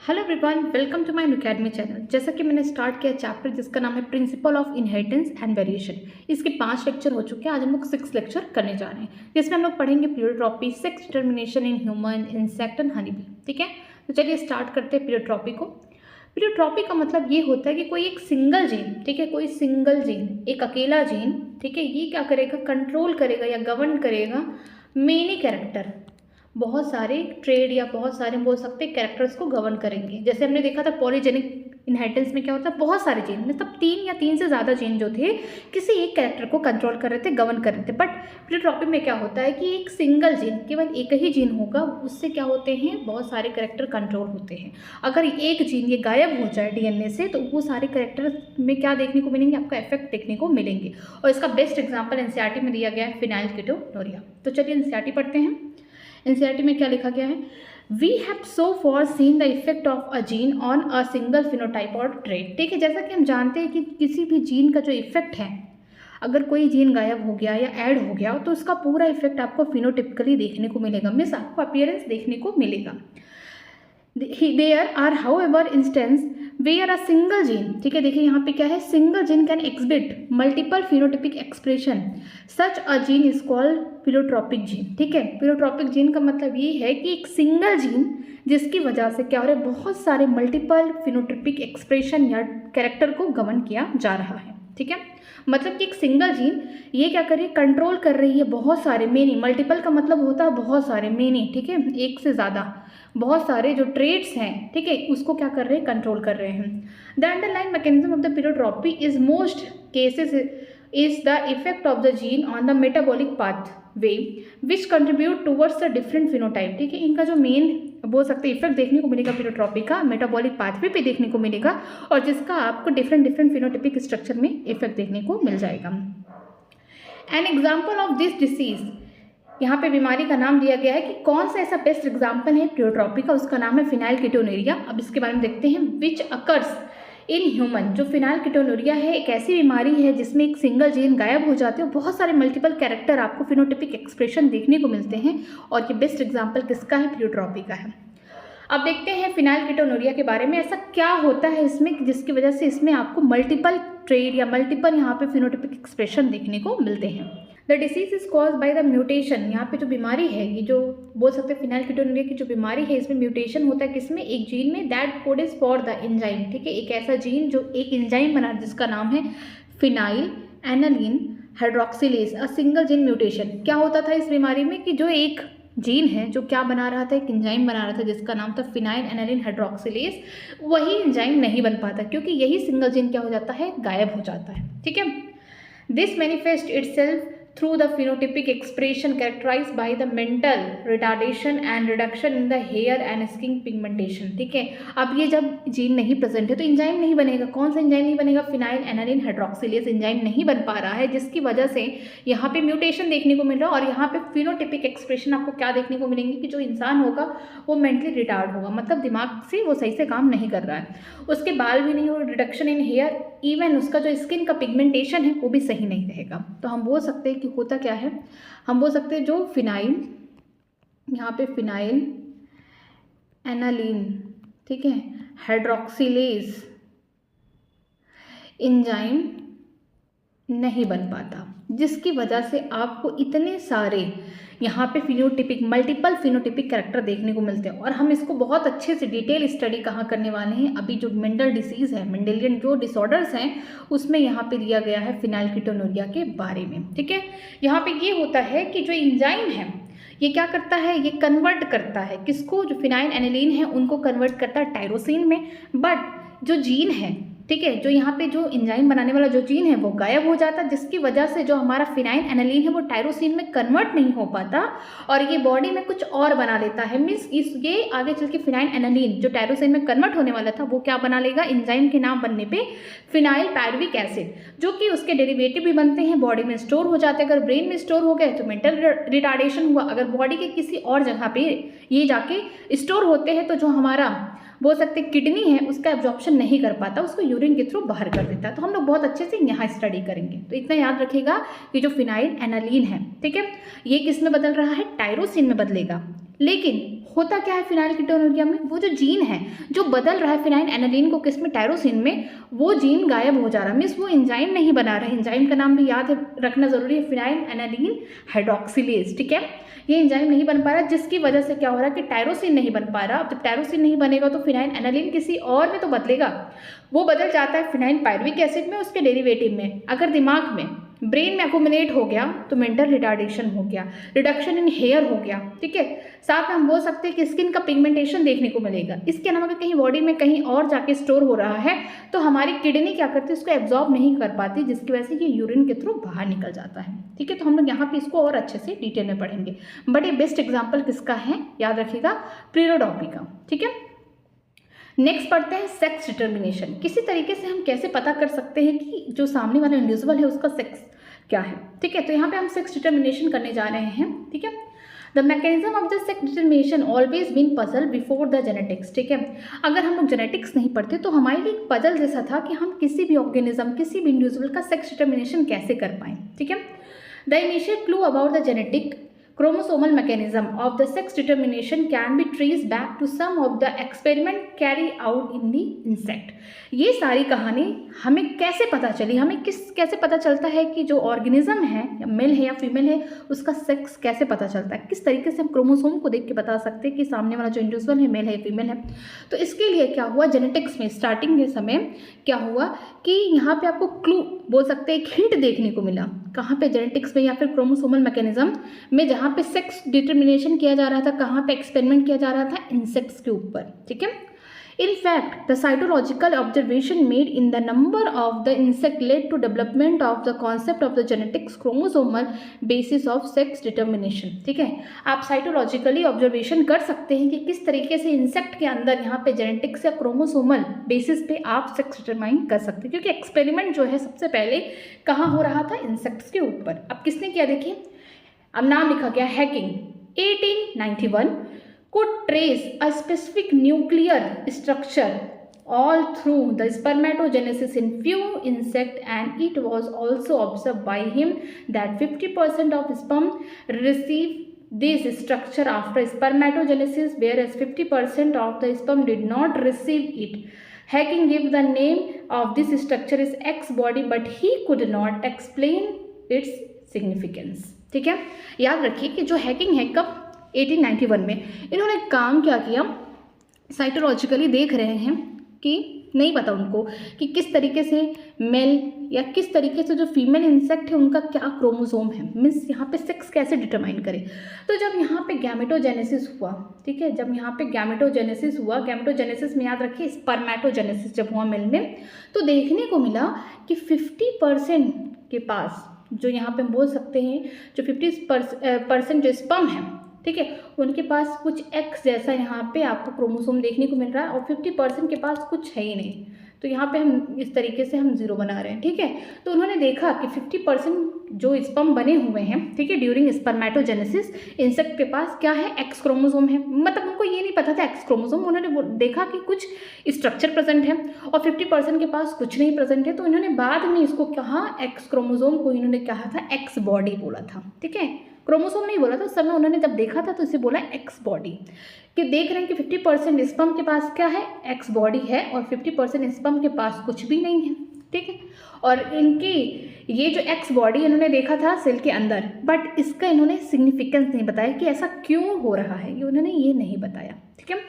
Hello everyone, welcome to my academy channel. जैसा कि मैंने स्टार्ट किया चैप्टर जिसका नाम है principle of inheritance and variation. इसके 5 लेक्चर हो चुके हैं। आज हम लोग 6 लेक्चर करने जा रहे हैं, जिसमें हम लोग पढ़ेंगे pleiotropy, sex determination in human, insect and honey bee. ठीक है, तो चलिए स्टार्ट करते हैं प्लियोट्रॉपी को। प्लियोट्रॉपी का मतलब ये होता है कि कोई एक सिंगल जीन, ठीक है, कोई सिंगल जीन, एक अकेला जीन, ठीक है, ये क्या करेगा, कंट्रोल करेगा या गवर्न करेगा मेनी कैरेक्टर, बहुत सारे ट्रेड या बहुत सारे बोल सकते हैं कैरेक्टर्स को गवर्न करेंगे। जैसे हमने देखा था पॉलीजेनिक इनहेरिटेंस में क्या होता है, बहुत सारे जीन, मतलब 3 या 3 से ज़्यादा जीन जो थे किसी एक कैरेक्टर को कंट्रोल कर रहे थे, गवर्न कर रहे थे। बट प्लियोट्रॉपी में क्या होता है कि एक सिंगल जीन, केवल एक ही जीन होगा, उससे क्या होते हैं, बहुत सारे कैरेक्टर कंट्रोल होते हैं। अगर एक जीन ये गायब हो जाए डीएनए से, तो वो सारे कैरेक्टर में क्या देखने को मिलेंगे, आपका इफेक्ट देखने को मिलेंगे। और इसका बेस्ट एग्जाम्पल एनसीईआरटी में दिया गया है, फिनाइलकीटोनुरिया। तो चलिए एनसीईआरटी पढ़ते हैं। एनसीईआरटी में क्या लिखा गया है, we have so far seen the effect of a gene on a single phenotype or trait. ठीक है, जैसा कि हम जानते हैं कि किसी भी जीन का जो इफेक्ट है, अगर कोई जीन गायब हो गया या ऐड हो गया तो उसका पूरा इफेक्ट आपको फिनोटिपिकली देखने को मिलेगा, मीन्स आपको अपीयरेंस देखने को मिलेगा। There are however instances where a single gene, ठीक है, देखिए यहाँ पे क्या है, single gene can exhibit multiple phenotypic expression, such a gene is called pleiotropic gene. ठीक है, प्लियोट्रॉपिक जीन का मतलब ये है कि एक सिंगल जीन जिसकी वजह से क्या हो रहा है, बहुत सारे मल्टीपल फिनोटिपिक एक्सप्रेशन या कैरेक्टर को गवर्न किया जा रहा है। ठीक है, मतलब कि एक सिंगल जीन ये क्या कर रही है, कंट्रोल कर रही है बहुत सारे, मेनी, मल्टीपल का मतलब होता है बहुत सारे, मेनी, ठीक है, एक से ज़्यादा, बहुत सारे जो ट्रेड्स हैं, ठीक है, उसको क्या कर रहे हैं, कंट्रोल कर रहे हैं। The underline mechanism of the pleiotropy is most cases is the effect of the gene on the metabolic pathway which contribute towards the different phenotype. ठीक है, इनका जो मेन बोल सकते हैं इफेक्ट देखने को मिलेगा प्लियोट्रॉपी का, मेटाबॉलिक पाथवे पे देखने को मिलेगा, और जिसका आपको डिफरेंट फिनोटिपिक स्ट्रक्चर में इफेक्ट देखने को मिल जाएगा। N example of this disease, यहाँ पे बीमारी का नाम दिया गया है कि कौन सा ऐसा बेस्ट एग्जाम्पल है प्लियोट्रॉपी का, उसका नाम है फिनाइलकीटोनुरिया। अब इसके बारे में देखते हैं। विच अकर्स इन ह्यूमन, जो फिनाइलकीटोनुरिया है एक ऐसी बीमारी है जिसमें एक सिंगल जीन गायब हो जाते हैं, बहुत सारे मल्टीपल कैरेक्टर आपको फिनोटिपिक एक्सप्रेशन देखने को मिलते हैं, और ये बेस्ट एग्जाम्पल किसका है, प्लियोट्रॉपी का है। अब देखते हैं फिनाइलकीटोनुरिया के बारे में, ऐसा क्या होता है इसमें जिसकी वजह से इसमें आपको मल्टीपल ट्रेड या मल्टीपल यहाँ पे फिनोटिपिक एक्सप्रेशन देखने को मिलते हैं। The disease is cause by the mutation, यहाँ पे जो बीमारी है, ये जो बोल सकते हैं फिनाइलकीटोनुरिया की जो बीमारी है, इसमें म्यूटेशन होता है किसमें, एक जीन में, that code is for the enzyme. ठीक है, एक ऐसा जीन जो एक एंजाइम बना जिसका नाम है फिनाइल एनालिन हाइड्रोक्सिलेज, अ सिंगल जीन म्यूटेशन। क्या होता था इस बीमारी में कि जो एक जीन है जो क्या बना रहा था, एक एंजाइम बना रहा था जिसका नाम था फिनाइल एनालिन हाइड्रोक्सिलेज, वही एंजाइम नहीं बन पाता क्योंकि यही सिंगल जीन क्या हो जाता है, गायब हो जाता है। ठीक है, this manifest itself through the phenotypic expression characterized by the mental retardation and reduction in the hair and skin pigmentation। ठीक है, अब ये जब जीन नहीं प्रेजेंट है तो एंजाइम नहीं बनेगा। कौन सा एंजाइम नहीं बनेगा, फिनाइल एनालिन हाइड्रोक्सिलेज एंजाइम नहीं बन पा रहा है, जिसकी वजह से यहाँ पे म्यूटेशन देखने को मिल रहा है, और यहाँ पे फिनोटिपिक एक्सप्रेशन आपको क्या देखने को मिलेंगे कि जो इंसान होगा वो मेंटली रिटार्ड होगा, मतलब दिमाग से वो सही से काम नहीं कर रहा है, उसके बाल भी नहीं हो, रिडक्शन इन हेयर, इवन उसका जो स्किन का पिगमेंटेशन है वो भी सही नहीं रहेगा। तो हम बोल सकते हैं कि होता क्या है, हम बोल सकते हैं जो फिनाइल, यहाँ पे फिनाइल एनालिन, ठीक है, हाइड्रोक्सिलेज एंजाइम नहीं बन पाता, जिसकी वजह से आपको इतने सारे यहाँ पे फिनोटिपिक, मल्टीपल फिनोटिपिक कैरेक्टर देखने को मिलते हैं। और हम इसको बहुत अच्छे से डिटेल स्टडी कहाँ करने वाले हैं, अभी जो मेंटल डिसीज़ है, मेंडेलियन जो डिसऑर्डर्स हैं, उसमें यहाँ पे दिया गया है फिनाइलकीटोनुरिया के बारे में। ठीक है, यहाँ पे ये होता है कि जो एंजाइम है ये क्या करता है, ये कन्वर्ट करता है किसको, जो फिनाइल एनालिन है उनको कन्वर्ट करता है टायरोसिन में, बट जो जीन है, ठीक है, जो यहाँ पे जो एंजाइम बनाने वाला जो जीन है वो गायब हो जाता है, जिसकी वजह से जो हमारा फिनाइल एनालिन है वो टायरोसिन में कन्वर्ट नहीं हो पाता, और ये बॉडी में कुछ और बना लेता है। मीन्स ये आगे चल के फिनाइल एनालिन जो टायरोसिन में कन्वर्ट होने वाला था वो क्या बना लेगा, एंजाइम के नाम बनने पे फिनाइल पायरुविक एसिड, जो कि उसके डेरिवेटिव भी बनते हैं, बॉडी में स्टोर हो जाते हैं। अगर ब्रेन में स्टोर हो गए तो मेंटल रिटार्डेशन हुआ, अगर बॉडी के किसी और जगह पे ये जाके स्टोर होते हैं तो जो हमारा बोल सकते किडनी है उसका एब्जॉर्प्शन नहीं कर पाता, उसको यूरिन के थ्रू बाहर कर देता है। तो हम लोग बहुत अच्छे से यहाँ स्टडी करेंगे। तो इतना याद रखिएगा कि जो फिनाइल एनालिन है, ठीक है, ये किस में बदल रहा है, टायरोसिन में बदलेगा। लेकिन होता क्या है फिनाइलकीटोनुरिया में, वो जो जीन है जो बदल रहा है फिनाइल एनालिन को किस में, टायरोसिन में, वो जीन गायब हो जा रहा है, मीन्स वो एंजाइम नहीं बना रहा है। एंजाइम का नाम भी याद रखना जरूरी है, फिनाइल एनालिन हाइड्रोक्सिलेज, ठीक है। ये एंजाइम नहीं बन पा रहा, जिसकी वजह से क्या हो रहा है कि टायरोसिन नहीं बन पा रहा। अब जब टायरोसिन नहीं बनेगा तो फिनाइल एनालिन किसी और में तो बदलेगा, वो बदल जाता है फिनाइल पायरुविक एसिड में, उसके डेरिवेटिव में। अगर दिमाग में, ब्रेन में अकोमुलेट हो गया तो मेंटल रिटार्डेशन हो गया, रिडक्शन इन हेयर हो गया, ठीक है। साथ में हम बोल सकते हैं कि स्किन का पिगमेंटेशन देखने को मिलेगा। इसके अलावा अगर कहीं बॉडी में कहीं और जाके स्टोर हो रहा है तो हमारी किडनी क्या करती है, उसको एब्जॉर्ब नहीं कर पाती, जिसकी वजह से ये यूरिन के थ्रू बाहर निकल जाता है, ठीक है। तो हम लोग यहाँ पे इसको और अच्छे से डिटेल में पढ़ेंगे। बट ये बेस्ट एग्जाम्पल किसका है, याद रखिएगा, प्लेरोडोपी का, ठीक है। नेक्स्ट पढ़ते हैं सेक्स डिटर्मिनेशन। किसी तरीके से हम कैसे पता कर सकते हैं कि जो सामने वाला इंडिविजुअल है उसका सेक्स क्या है, ठीक है। तो यहाँ पे हम सेक्स डिटर्मिनेशन करने जा रहे हैं, ठीक है। The mechanism of the sex determination always been puzzle before the genetics, ठीक है। अगर हम लोग जेनेटिक्स नहीं पढ़ते तो हमारे लिए एक पजल जैसा था कि हम किसी भी ऑर्गेनिज्म, किसी भी इंडिविजुअल का सेक्स डिटर्मिनेशन कैसे कर पाएँ, ठीक है। The initial clue about the genetic chromosomal mechanism of the sex determination can be traced back to some of the experiment carried out in the insect. ये सारी कहानी हमें कैसे पता चली, हमें कैसे पता चलता है कि जो ऑर्गेनिज्म है, या मेल है या फीमेल है, उसका सेक्स कैसे पता चलता है, किस तरीके से हम क्रोमोसोम को देख के बता सकते हैं कि सामने वाला जो इंडिविजुअल है मेल है या फीमेल है। तो इसके लिए क्या हुआ, जेनेटिक्स में स्टार्टिंग के समय क्या हुआ कि यहाँ पे आपको क्लू बोल सकते हैं, एक हिंट देखने को मिला। कहाँ पे, जेनेटिक्स में या फिर क्रोमोसोमल मैकेनिज्म में, जहाँ पे सेक्स डिटर्मिनेशन किया जा रहा था, कहाँ पे एक्सपेरिमेंट किया जा रहा था, इंसेक्ट्स के ऊपर, ठीक है। In fact, the cytological observation made in the number of the insect led to development of the concept of the genetics chromosomal basis of sex determination, ठीक है। आप साइटोलॉजिकली ऑब्जर्वेशन कर सकते हैं कि किस तरीके से इंसेक्ट के अंदर यहाँ पे जेनेटिक्स या क्रोमोसोमल बेसिस पे आप सेक्स डिटरमाइन कर सकते हैं, क्योंकि एक्सपेरिमेंट जो है सबसे पहले कहाँ हो रहा था, इंसेक्ट्स के ऊपर। अब किसने किया, देखिए, अब नाम लिखा गया hacking. 1891 could trace a specific nuclear structure all through the spermatogenesis in few insects, and it was also observed by him that 50% of sperm receive this structure after spermatogenesis, whereas 50% of the sperm did not receive it. Hacking gave the name of this structure is X body, but he could not explain its significance, ठीक है। याद रखिए कि जो hacking है कब, 1891 में, इन्होंने काम क्या किया, साइटोलॉजिकली देख रहे हैं कि नहीं पता उनको कि किस तरीके से मेल या किस तरीके से जो फीमेल इंसेक्ट है उनका क्या क्रोमोसोम है, मीन्स यहाँ पे सेक्स कैसे डिटरमाइन करें। तो जब यहाँ पे गैमेटोजेनेसिस हुआ, ठीक है, जब यहाँ पे गैमेटोजेनेसिस हुआ, गैमेटोजेनेसिस में याद रखिए स्पर्मेटोजेनेसिस जब हुआ मेल में, तो देखने को मिला कि 50% के पास, जो यहाँ पे हम बोल सकते हैं जो 50% जो स्पर्म है, ठीक है, उनके पास कुछ एक्स जैसा यहाँ पे आपको क्रोमोसोम देखने को मिल रहा है, और 50% के पास कुछ है ही नहीं। तो यहाँ पे हम इस तरीके से हम जीरो बना रहे हैं, ठीक है। तो उन्होंने देखा कि 50% जो स्पर्म बने हुए हैं, ठीक है, ड्यूरिंग स्पर्मेटोजेनेसिस, इंसेक्ट के पास क्या है, एक्स क्रोमोसोम है। मतलब उनको ये नहीं पता था एक्स क्रोमोसोम, उन्होंने देखा कि कुछ स्ट्रक्चर प्रेजेंट है और 50% के पास कुछ नहीं प्रेजेंट है। तो इन्होंने बाद में इसको कहा, एक्स क्रोमोसोम को इन्होंने कहा था एक्स बॉडी बोला था, ठीक है, क्रोमोसोम नहीं बोला था उस समय। उन्होंने जब देखा था तो इसे बोला एक्स बॉडी, कि देख रहे हैं कि 50% स्पर्म के पास क्या है, एक्स बॉडी है, और 50% स्पर्म के पास कुछ भी नहीं है, ठीक है। और इनकी ये जो एक्स बॉडी इन्होंने देखा था सेल के अंदर, बट इसका इन्होंने सिग्निफिकेंस नहीं बताया कि ऐसा क्यों हो रहा है, ये उन्होंने ये नहीं बताया, ठीक है।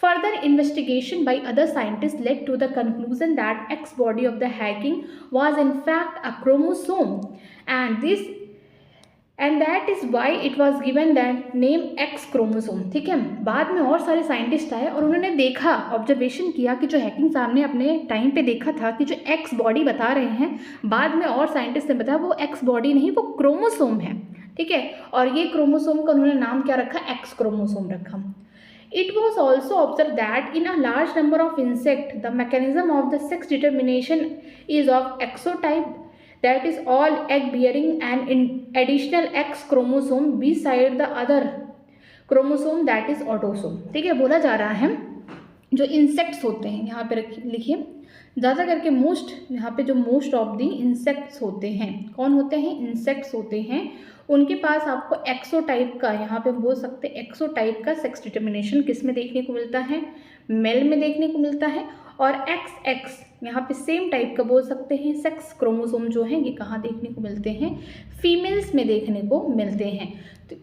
Further investigation by other scientists led to the conclusion that X body of the hacking was in fact a chromosome, and that is why it was given that name X chromosome, ठीक है। बाद में और सारे scientist आए और उन्होंने देखा, ऑब्जर्वेशन किया कि जो हैकिंग सामने अपने टाइम पे देखा था कि जो एक्स बॉडी बता रहे हैं, बाद में और साइंटिस्ट ने बताया वो एक्स बॉडी नहीं, वो क्रोमोसोम है, ठीक है। और ये क्रोमोसोम का उन्होंने नाम क्या रखा, एक्स क्रोमोसोम रखा। It was also observed that in a large number of insects, the mechanism of the sex determination is of exotype, that is all egg bearing and in additional X chromosome beside the other chromosome, that is autosome, ठीक है। बोला जा रहा है जो insects होते हैं, यहाँ पे लिखिए, ज़्यादा करके मोस्ट, यहाँ पे जो मोस्ट ऑफ दी इंसेक्ट्स होते हैं, कौन होते हैं, इंसेक्ट्स होते हैं, उनके पास आपको एक्सो टाइप का, यहाँ पे बोल सकते हैं एक्सो टाइप का सेक्स डिटर्मिनेशन किस में देखने को मिलता है, मेल में देखने को मिलता है। और एक्स एक्स यहाँ पे सेम टाइप का बोल सकते हैं सेक्स क्रोमोसोम जो है ये कहाँ देखने को मिलते हैं, फीमेल्स में देखने को मिलते हैं। तो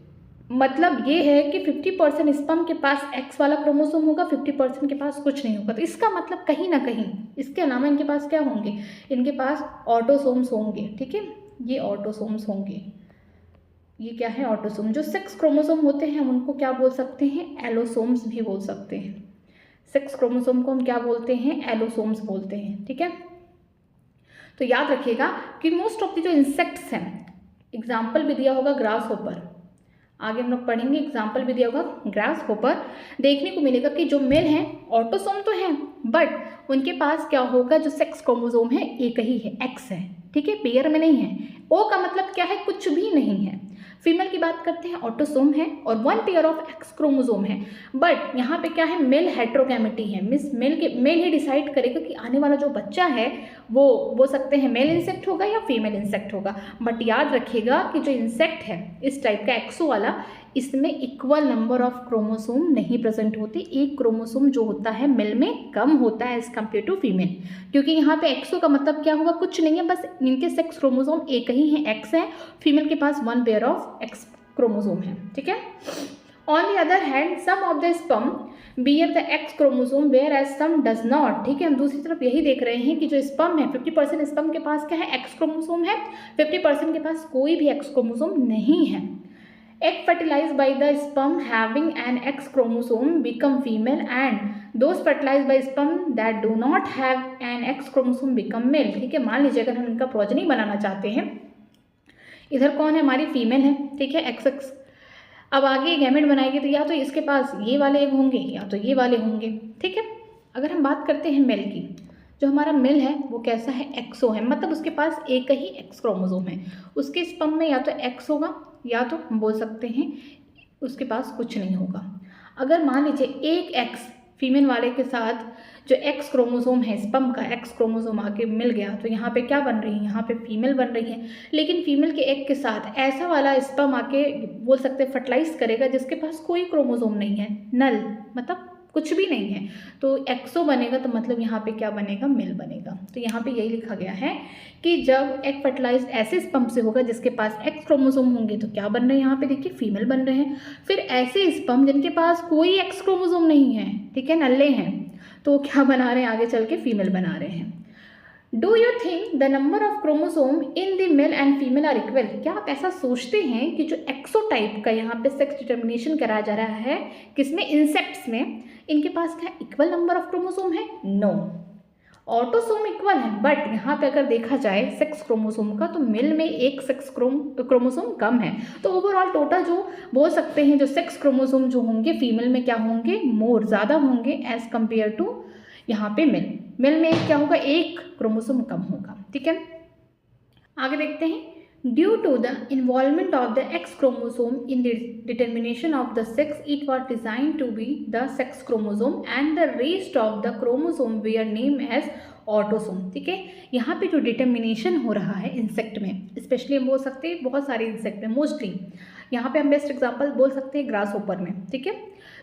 मतलब ये है कि 50% स्पर्म के पास एक्स वाला क्रोमोसोम होगा, 50% के पास कुछ नहीं होगा। तो इसका मतलब कहीं ना कहीं इसके अलावा इनके पास क्या होंगे, इनके पास ऑटोसोम्स होंगे। ठीक है, ये ऑटोसोम्स होंगे, ये क्या है ऑटोसोम। जो सेक्स क्रोमोसोम होते हैं हम उनको क्या बोल सकते हैं, एलोसोम्स भी बोल सकते हैं। सेक्स क्रोमोसोम को हम क्या बोलते हैं, एलोसोम्स बोलते हैं। ठीक है, तो याद रखिएगा कि मोस्ट ऑफ द जो इंसेक्ट्स हैं, एग्जाम्पल भी दिया होगा ग्रास होपर, आगे हम लोग पढ़ेंगे, एग्जाम्पल भी दिया होगा ग्रास होपर। देखने को मिलेगा कि जो मेल हैं ऑटोसोम तो हैं बट उनके पास क्या होगा, जो सेक्स क्रोमोसोम है एक ही है, एक्स है। ठीक है, पेयर में नहीं है। ओ का मतलब क्या है, कुछ भी नहीं है। फीमेल की बात करते हैं, ऑटोसोम है और 1 पेयर ऑफ एक्स क्रोमोसोम है। बट यहाँ पे क्या है, मेल हेट्रोगैमेटी है। मेल ही डिसाइड करेगा कि आने वाला जो बच्चा है वो बोल सकते हैं मेल इंसेक्ट होगा या फीमेल इंसेक्ट होगा। बट याद रखिएगा कि जो इंसेक्ट है इस टाइप का एक्सो वाला, इसमें इक्वल नंबर ऑफ क्रोमोसोम नहीं प्रेजेंट होते। एक क्रोमोसोम जो होता है मेल में कम होता है एज कम्पेयर टू फीमेल, क्योंकि यहाँ पे एक्सो का मतलब क्या होगा, कुछ नहीं है, बस इनके सेक्स क्रोमोसोम एक ही है, एक्स है। फीमेल के पास 1 पेयर ऑफ एक्स क्रोमोसोम है। ठीक है, on the other hand some of the sperm bear the x chromosome whereas some does not. ठीक है, हम दूसरी तरफ यही देख रहे हैं कि जो स्पर्म है 50% स्पर्म के पास क्या है, एक्स क्रोमोसोम है, 50% के पास कोई भी एक्स क्रोमोसोम नहीं है। Egg fertilized by the sperm having an X chromosome become female and those fertilized by sperm that do not have an X chromosome become male। ठीक है, मान लीजिए अगर हम इनका प्रोजनी बनाना चाहते हैं, इधर कौन है, हमारी फीमेल है। ठीक है, एक्स एक्स। अब आगे गैमेट बनाएगी तो या तो इसके पास ये वाले एग होंगे या तो ये वाले होंगे। ठीक है, अगर हम बात करते हैं मेल की, जो हमारा मेल है वो कैसा है, एक्सो है, मतलब उसके पास एक ही एक्स क्रोमोसोम है। उसके स्पर्म में या तो एक्स होगा या तो हम बोल सकते हैं उसके पास कुछ नहीं होगा। अगर मान लीजिए एक एक्स फीमेल वाले के साथ जो एक्स क्रोमोसोम है, स्पर्म का एक्स क्रोमोसोम आके मिल गया, तो यहाँ पे क्या बन रही है, यहाँ पे फीमेल बन रही है। लेकिन फीमेल के एग के साथ ऐसा वाला स्पर्म आके बोल सकते हैं फर्टिलाइज करेगा जिसके पास कोई क्रोमोसोम नहीं है, नल, मतलब कुछ भी नहीं है, तो एक्सो बनेगा, तो मतलब यहाँ पे क्या बनेगा, मेल बनेगा। तो यहाँ पे यही लिखा गया है कि जब एग फर्टिलाइज्ड ऐसे स्पर्म से होगा जिसके पास एक्स क्रोमोसोम होंगे तो क्या बन रहे हैं, यहाँ पे देखिए फीमेल बन रहे हैं। फिर ऐसे स्पर्म जिनके पास कोई एक्स क्रोमोसोम नहीं है, ठीक है, नल्ले हैं, तो क्या बना रहे हैं, आगे चल के फीमेल बना रहे हैं। Do you think the number of chromosome in the male and female are equal. क्या आप ऐसा सोचते हैं कि जो एक्सोटाइप का यहाँ पे सेक्स डिटर्मिनेशन कराया जा रहा है किसमें, इंसेक्ट्स में, इनके पास क्या इक्वल नंबर ऑफ क्रोमोसोम है? नो, ऑटोसोम इक्वल है, बट यहाँ पे अगर देखा जाए सेक्स क्रोमोसोम का तो मेल में एक सेक्स क्रोमोसोम कम है। तो ओवरऑल टोटल जो बोल सकते हैं जो सेक्स क्रोमोसोम जो होंगे फीमेल में क्या होंगे, मोर, ज़्यादा होंगे एज कम्पेयर टू यहाँ पे मेल में क्या होगा, एक क्रोमोसोम कम होगा। ठीक है, आगे देखते हैं। Due to the involvement of the x chromosome in the determination of the sex, it was design to be the sex chromosome and the rest of the chromosome were name as autosome. ठीक है, यहाँ पे जो determination हो रहा है insect में, specially हम बोल सकते हैं बहुत सारे इंसेक्ट में, मोस्टली यहाँ पे हम बेस्ट एग्जांपल बोल सकते हैं ग्रास होपर में। ठीक है,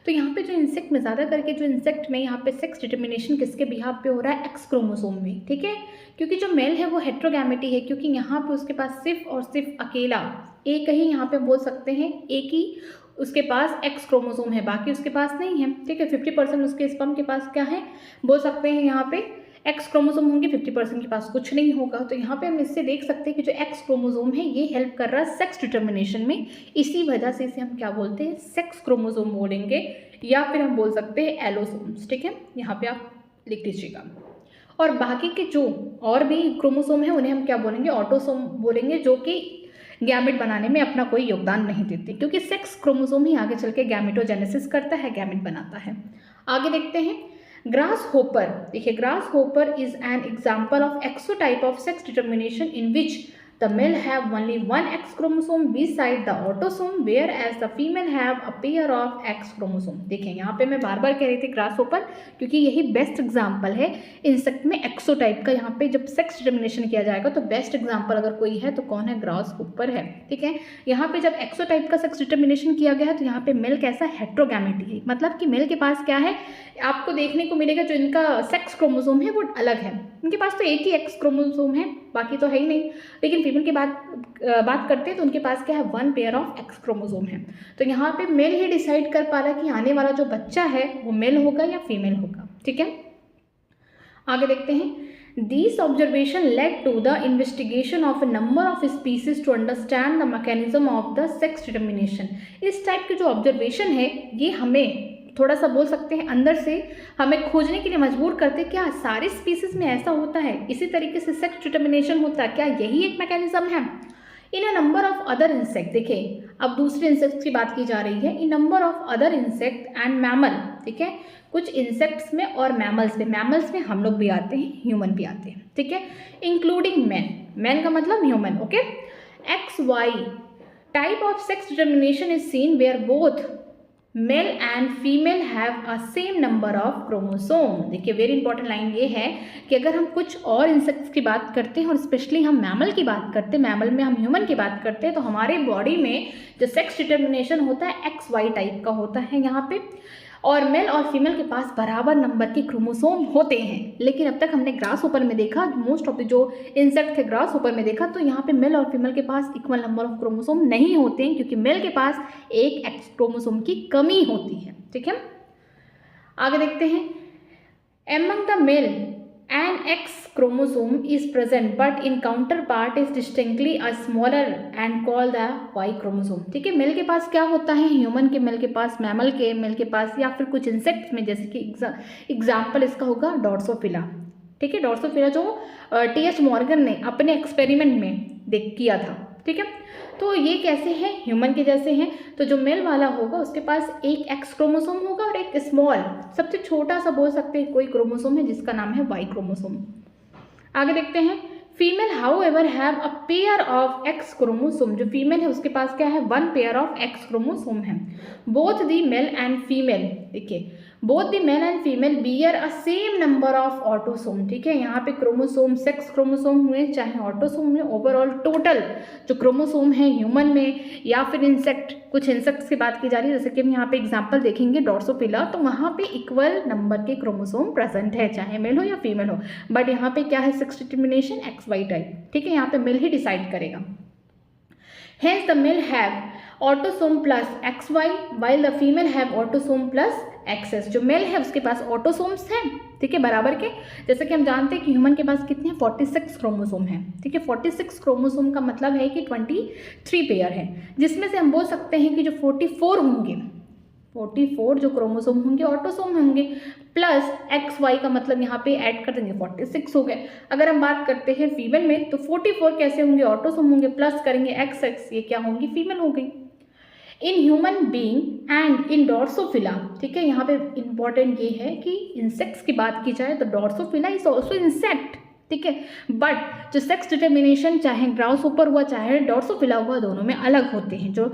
तो यहाँ पे जो इंसेक्ट में ज़्यादा करके जो इंसेक्ट में यहाँ पे सेक्स डिटर्मिनेशन किसके बिहाफ पे हो रहा है, एक्स क्रोमोसोम में। ठीक है, क्योंकि जो मेल है वो हेट्रोगैमेटी है, क्योंकि यहाँ पे उसके पास सिर्फ और सिर्फ अकेला एक ही, यहाँ पे बोल सकते हैं एक ही उसके पास एक्स क्रोमोसोम है, बाकी उसके पास नहीं है। ठीक है, 50% उसके स्पर्म के पास क्या है, बोल सकते हैं यहाँ पे एक्स क्रोमोसोम होंगे, 50% के पास कुछ नहीं होगा। तो यहाँ पे हम इससे देख सकते हैं कि जो एक्स क्रोमोसोम है ये हेल्प कर रहा है सेक्स डिटर्मिनेशन में, इसी वजह से इसे हम क्या बोलते हैं, सेक्स क्रोमोसोम बोलेंगे, या फिर हम बोल सकते हैं एलोसोम्स। ठीक है, यहाँ पे आप लिख लीजिएगा। और बाकी के जो और भी क्रोमोसोम है उन्हें हम क्या बोलेंगे, ऑटोसोम बोलेंगे, जो कि गैमेट बनाने में अपना कोई योगदान नहीं देते, क्योंकि सेक्स क्रोमोसोम ही आगे चल के गैमेटोजेनेसिस करता है, गैमेट बनाता है। आगे देखते हैं। ग्रास होपर, देखिए grasshopper is an example of XO type of sex determination in which the male have only one X chromosome beside the autosome whereas the female have a pair of x chromosome. देखें यहाँ पे मैं बार बार कह रही थी grasshopper, क्योंकि यही best example है इंसेक्ट में एक्सोटाइप का। यहाँ पे जब सेक्स डिटर्मिनेशन किया जाएगा तो बेस्ट एग्जाम्पल अगर कोई है तो कौन है, ग्रासहोपर है। ठीक है, यहाँ पे जब एक्सोटाइप का सेक्स डिटर्मिनेशन किया गया है तो यहाँ पे मेल कैसा हेट्रोगैमेटी है, मतलब कि मेल के पास क्या है, आपको देखने को मिलेगा जो इनका सेक्स क्रोमोसोम है वो अलग है। इनके पास तो एक ही एक्स क्रोमोसोम है, बाकी तो है ही नहीं। लेकिन फीमेल की बात करते हैं तो उनके पास क्या है, one pair of x chromosome है। तो यहाँ पे मेल ही डिसाइड कर पा रहा है कि आने वाला जो बच्चा है वो मेल होगा या फीमेल होगा। ठीक है, आगे देखते हैं। These observation led to the investigation of a number of species to understand the mechanism of the sex determination। इस टाइप के जो ऑब्जर्वेशन है ये हमें थोड़ा सा बोल सकते हैं अंदर से हमें खोजने के लिए मजबूर करते हैं, क्या सारे स्पीसीज में ऐसा होता है, इसी तरीके से सेक्स डिटर्मिनेशन होता है, क्या यही एक मैकेनिज्म है। In a number of other insect, देखिए अब दूसरे इंसेक्ट्स की बात की जा रही है। In number of other insect and mammal, ठीक है, कुछ इंसेक्ट्स में और मैमल्स में, मैमल्स में हम लोग भी आते हैं, ह्यूमन भी आते हैं। ठीक है, इंक्लूडिंग मैन, मैन का मतलब human. Okay, x Y type of sex determination is seen where both male and female have a same number of chromosome. देखिए वेरी इंपॉर्टेंट लाइन ये है कि अगर हम कुछ और इंसेक्ट्स की बात करते हैं और स्पेशली हम मैमल की बात करते हैं, मैमल में हम ह्यूमन की बात करते हैं, तो हमारे बॉडी में जो सेक्स डिटर्मिनेशन होता है एक्स वाई टाइप का होता है यहाँ पे, और मेल और फीमेल के पास बराबर नंबर के क्रोमोसोम होते हैं। लेकिन अब तक हमने ग्रासहोपर में देखा, मोस्ट ऑफ द जो इंसेक्ट थे ग्रासहोपर में देखा, तो यहाँ पे मेल और फीमेल के पास इक्वल नंबर ऑफ क्रोमोसोम नहीं होते हैं, क्योंकि मेल के पास एक एक्स क्रोमोसोम की कमी होती है। ठीक है, आगे देखते हैं। Among the male an X chromosome is present but in counterpart is distinctly a smaller and called the Y chromosome। ठीक है, मेल के पास क्या होता है, ह्यूमन के मेल के पास, मैमल के मेल के पास, या फिर कुछ इंसेक्ट्स में, जैसे कि एग्जाम्पल इसका होगा ड्रोसोफिला। ठीक है, ड्रोसोफिला जो टी.एच. मॉर्गन ने अपने एक्सपेरिमेंट में किया था। ठीक है, तो ये कैसे हैं, ह्यूमन के जैसे हैं। तो जो मेल वाला होगा उसके पास एक एक्स क्रोमोसोम होगा और एक स्मॉल, सबसे छोटा सा बोल सकते हैं कोई क्रोमोसोम है जिसका नाम है वाई क्रोमोसोम। आगे देखते हैं। Female however have a pair of x chromosome, जो फीमेल है उसके पास क्या है, one pair of x chromosome है। Both the male and female, देखिए both the male and female bear a same number of autosome. ठीक है, यहाँ पे क्रोमोसोम सेक्स क्रोमोसोम हुए चाहे ऑटोसोम में, ओवरऑल टोटल जो क्रोमोसोम है ह्यूमन में या फिर इंसेक्ट, कुछ इंसेक्ट्स की बात की जा रही है, जैसे कि हम यहाँ पे एग्जांपल देखेंगे ड्रोसोफिला, तो वहाँ पे इक्वल नंबर के क्रोमोसोम प्रेजेंट है, चाहे मेल हो या फीमेल हो। बट यहाँ पे क्या है, sex determination x Y type. ठीक है, यहाँ पे मेल ही डिसाइड करेगा। Hence the male have autosome plus XY while the female have autosome plus XS। जो मेल है उसके पास ऑटोसोम्स हैं, ठीक है, बराबर के। जैसे कि हम जानते हैं कि ह्यूमन के पास कितने हैं, 46 क्रोमोसोम हैं। ठीक है, 46 क्रोमोसोम का मतलब है कि 23 पेयर है, जिसमें से हम बोल सकते हैं कि जो 44 होंगे, 44 जो क्रोमोसोम होंगे ऑटोसोम होंगे, प्लस एक्स वाई का मतलब यहाँ पे ऐड कर देंगे 46 हो गए। अगर हम बात करते हैं फीमेल में तो 44 कैसे होंगे, ऑटोसोम होंगे, प्लस करेंगे एक्स एक्स, ये क्या होंगी, फीमेल हो गई। In human being and in Drosophila, ठीक है, यहाँ पे इंपॉर्टेंट ये है कि इंसेक्ट्स की बात की जाए तो ड्रोसोफिला इज ऑल्सो इंसेक्ट। ठीक है, बट जो सेक्स डिटर्मिनेशन चाहे ग्रासहोपर हुआ चाहे ड्रोसोफिला हुआ, दोनों में अलग होते हैं। जो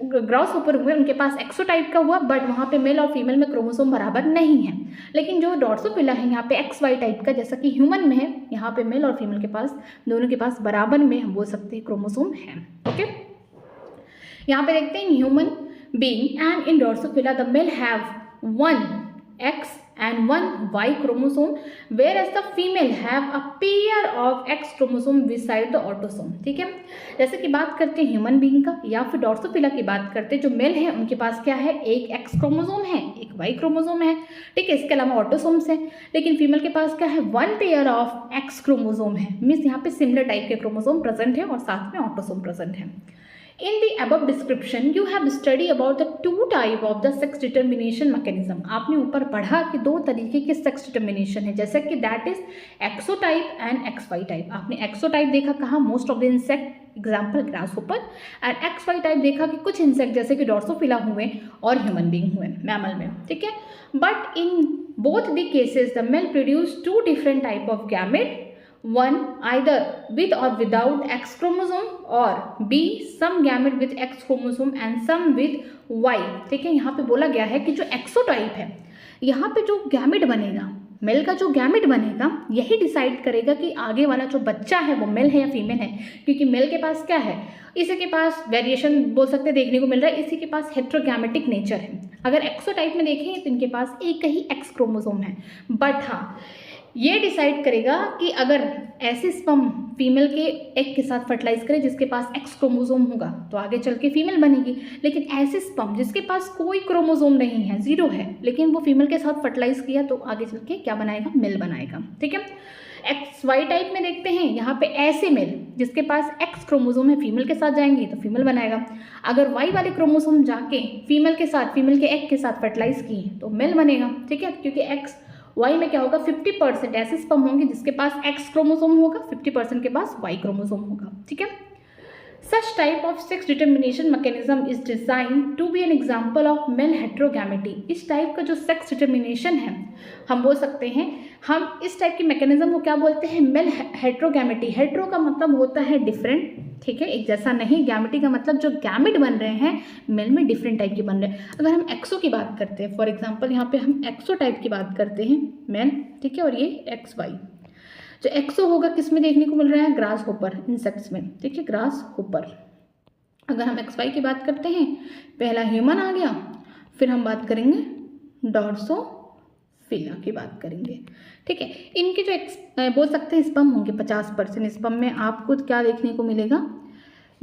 ग्रासहोपर हुए उनके पास एक्सोटाइप का हुआ, बट वहाँ पे मेल और फीमेल में क्रोमोसोम बराबर नहीं है। लेकिन जो ड्रोसोफिला है यहाँ पे एक्स वाई टाइप का, जैसा कि ह्यूमन में है, यहाँ पे मेल और फीमेल के पास, दोनों के पास बराबर में हम बोल सकते हैं क्रोमोसोम है। ओके, यहाँ पे देखते हैं human being and in Drosophila the male have one x and one Y chromosome whereas the female have a pair of X chromosome beside the autosome। ठीक है, जैसे कि बात करते हैं ह्यूमन बीइंग का या फिर ड्रोसोफिला की बात करते हैं, जो मेल है उनके पास क्या है, एक X क्रोमोसोम है, एक Y क्रोमोसोम है। ठीक है, इसके अलावा ऑटोसोम्स है। लेकिन फीमेल के पास क्या है, one pair of X chromosome है, मीन्स यहाँ पे सिमिलर टाइप के क्रोमोसोम प्रेजेंट है और साथ में ऑटोसोम प्रेजेंट है। In the above description, you have studied about the two type of the sex determination mechanism। आपने ऊपर पढ़ा कि दो तरीके के सेक्स डिटर्मिनेशन है, जैसे कि that is XO type and X Y type. आपने एक्सोटाइप देखा कहाँ, most of the insect, example grasshopper, and X Y type देखा कि कुछ इंसेक्ट जैसे कि ड्रोसोफिला हुए और ह्यूमन बीइंग हुए, मैमल में। ठीक है, but in both the cases the male produce two different type of gamete 1 either with or without X chromosome or B some gamete with X chromosome and some with Y। ठीक है, यहाँ पे बोला गया है कि जो एक्सोटाइप है, यहाँ पे जो गैमेट बनेगा, मेल का जो गैमेट बनेगा, यही डिसाइड करेगा कि आगे वाला जो बच्चा है वो मेल है या फीमेल है। क्योंकि मेल के पास क्या है, इसी के पास वेरिएशन बोल सकते हैं देखने को मिल रहा है, इसी के पास हेट्रोगैमेटिक नेचर है। अगर एक्सोटाइप में देखें तो इनके पास एक ही एक्स क्रोमोसोम है। बट हाँ, ये डिसाइड करेगा कि अगर ऐसे स्पर्म फीमेल के एग के साथ फर्टिलाइज करे जिसके पास एक्स क्रोमोसोम होगा तो आगे चल के फीमेल बनेगी। लेकिन ऐसे स्पर्म जिसके पास कोई क्रोमोसोम नहीं है, जीरो है, लेकिन वो फीमेल के साथ फर्टिलाइज किया तो आगे चल के क्या बनाएगा, मेल बनाएगा। ठीक है, एक्स वाई टाइप में देखते हैं, यहाँ पे ऐसे मेल जिसके पास एक्स क्रोमोसोम है फीमेल के साथ जाएंगे तो फीमेल बनाएगा। अगर वाई वाले क्रोमोसोम जाके फीमेल के साथ, फीमेल के एग के साथ फर्टिलाइज किए तो मेल बनेगा। ठीक है, क्योंकि एक्स वाई में क्या होगा, 50% ऐसे स्पर्म होंगे जिसके पास एक्स क्रोमोसोम होगा, 50% के पास वाई क्रोमोसोम होगा। ठीक है, Such type of sex determination mechanism is designed to be an example of male heterogamety। इस टाइप का जो सेक्स डिटर्मिनेशन है, हम बोल सकते हैं, हम इस टाइप की मैकेनिज्म को क्या बोलते हैं, मेल हेट्रोगैमेटी। हेट्रो का मतलब होता है डिफरेंट, ठीक है, एक जैसा नहीं। गैमेटी का मतलब जो गैमेट बन रहे हैं मेल में डिफरेंट टाइप के बन रहे हैं। अगर हम एक्सो की बात करते हैं, फॉर एग्जाम्पल यहाँ पे हम एक्सो टाइप की बात करते हैं मेल, ठीक है, और ये एक्स वाई। जो एक्सो होगा किस में देखने को मिल रहा है, ग्रास होपर, इंसेक्ट्स में। ठीक है, ग्रास होपर। अगर हम एक्स वाई की बात करते हैं, पहला ह्यूमन आ गया, फिर हम बात करेंगे ड्रोसोफिला की बात करेंगे। ठीक है, इनके जो बोल सकते हैं स्पर्म होंगे 50%। स्पर्म में आपको क्या देखने को मिलेगा,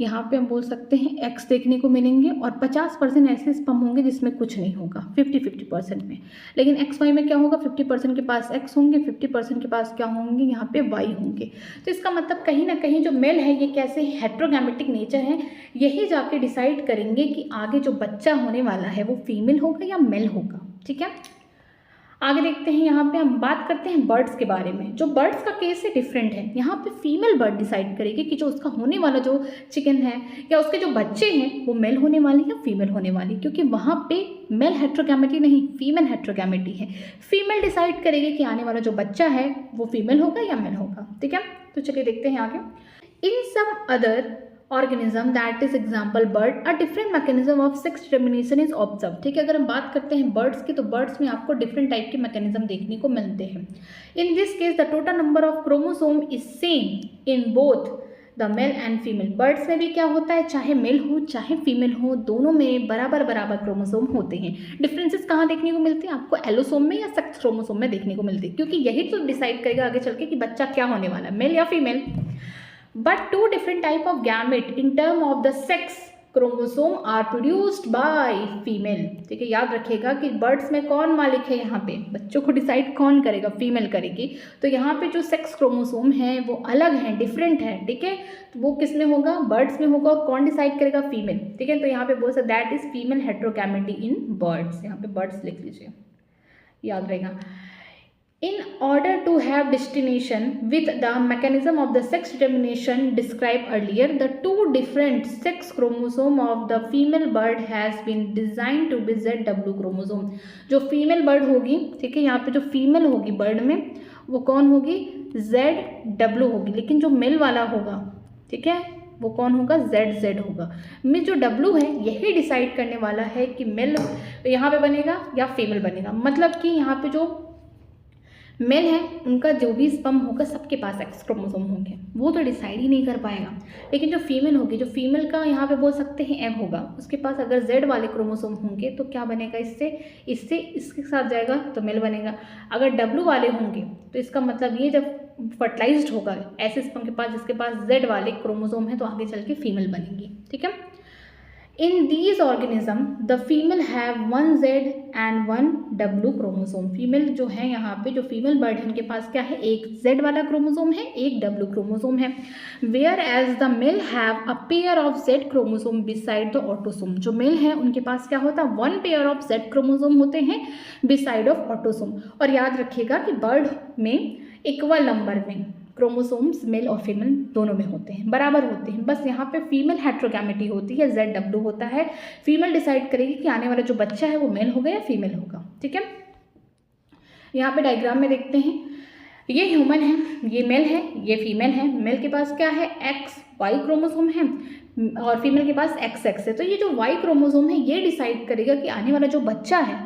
यहाँ पे हम बोल सकते हैं एक्स देखने को मिलेंगे, और 50% ऐसे स्पर्म होंगे जिसमें कुछ नहीं होगा, 50-50% में। लेकिन एक्स वाई में क्या होगा, 50% के पास एक्स होंगे, 50% के पास क्या होंगे, यहाँ पे वाई होंगे। तो इसका मतलब कहीं ना कहीं जो मेल है ये कैसे हेट्रोगैमेटिक नेचर है, यही जाके डिसाइड करेंगे कि आगे जो बच्चा होने वाला है वो फीमेल होगा या मेल होगा। ठीक है, आगे देखते हैं, यहाँ पे हम बात करते हैं बर्ड्स के बारे में। जो बर्ड्स का केस है डिफरेंट है, यहाँ पे फीमेल बर्ड डिसाइड करेगी कि जो उसका होने वाला जो चिकन है या उसके जो बच्चे हैं वो मेल होने वाली या फीमेल होने वाली, क्योंकि वहाँ पे मेल हेट्रोगैमेटी नहीं, फीमेल हेट्रोगैमेटी है। फीमेल डिसाइड करेगी कि आने वाला जो बच्चा है वो फीमेल होगा या मेल होगा। ठीक है, तो चलिए देखते हैं आगे। In some other organism that is example bird, a different mechanism of sex determination is observed। ठीक है, अगर हम बात करते हैं बर्ड्स की तो बर्ड्स में आपको डिफरेंट टाइप के मैकेनिज्म देखने को मिलते हैं। In this case the total number of chromosome is same in both the male and female. Birds में भी क्या होता है, चाहे मेल हो चाहे फीमेल हो, दोनों में बराबर बराबर क्रोमोसोम होते हैं। डिफरेंसेस कहाँ देखने को मिलते हैं, आपको एलोसोम में या सेक्स क्रोमोसोम में देखने को मिलते हैं, क्योंकि यही तो डिसाइड करेगा आगे चल के कि बच्चा क्या होने वाला है, मेल या female. But two different type of gamete in term of the sex chromosome are produced by female। ठीक है, याद रखिएगा कि बर्ड्स में कौन मालिक है, यहाँ पे बच्चों को डिसाइड कौन करेगा, फीमेल करेगी। तो यहाँ पे जो सेक्स क्रोमोसोम है वो अलग है, डिफरेंट है। ठीक है, तो वो किस में होगा, बर्ड्स में होगा, और कौन डिसाइड करेगा, फीमेल। ठीक है, तो यहाँ पे बोल सकते that is female heterogamety in birds. यहाँ पे बर्ड्स लिख लीजिए, याद रहेगा। In order to have destination with the mechanism of the sex determination described earlier, the two different sex chromosome of the female bird has been designed to be ZW chromosome। जो female bird होगी, ठीक है, यहाँ पे जो female होगी bird में वो कौन होगी, ZW होगी। लेकिन जो मेल वाला होगा, ठीक है, वो कौन होगा, ZZ होगा। में जो W है यही डिसाइड करने वाला है कि मेल यहाँ पे बनेगा या फीमेल बनेगा। मतलब कि यहाँ पे जो मेल है उनका जो भी स्पर्म होगा सबके पास एक्स क्रोमोसोम होंगे, वो तो डिसाइड ही नहीं कर पाएगा। लेकिन जो फीमेल होगी, जो फीमेल का यहाँ पे बोल सकते हैं एग होगा, उसके पास अगर जेड वाले क्रोमोसोम होंगे तो क्या बनेगा, इससे इसके साथ जाएगा तो मेल बनेगा। अगर डब्ल्यू वाले होंगे तो इसका मतलब ये जब फर्टिलाइज्ड होगा ऐसे स्पर्म के पास जिसके पास जेड वाले क्रोमोसोम है तो आगे चल के फीमेल बनेगी। ठीक है, In these organisms, the female have one Z and one W chromosome. Female जो है यहाँ पे जो फीमेल बर्ड है उनके पास क्या है, एक Z वाला क्रोमोसोम है, एक W क्रोमोसोम है। Whereas the male have a pair of Z chromosome beside the autosome. जो मेल है उनके पास क्या होता है, one pair of Z chromosome होते हैं बिसाइड ऑफ ऑटोसोम। और याद रखिएगा कि बर्ड में इक्वल नंबर में क्रोमोसोम्स मेल और फीमेल दोनों में होते हैं, बराबर होते हैं। बस यहाँ पे फीमेल हेट्रोगैमेटी होती है, ZW होता है। फीमेल डिसाइड करेगी कि आने वाला जो बच्चा है वो मेल होगा या फीमेल होगा। ठीक है, यहाँ पे डायग्राम में देखते हैं, ये ह्यूमन है, ये मेल है, ये फीमेल है। मेल के पास क्या है, एक्स वाई क्रोमोसोम है और फीमेल के पास एक्स एक्स है। तो ये जो वाई क्रोमोसोम है ये डिसाइड करेगा कि आने वाला जो बच्चा है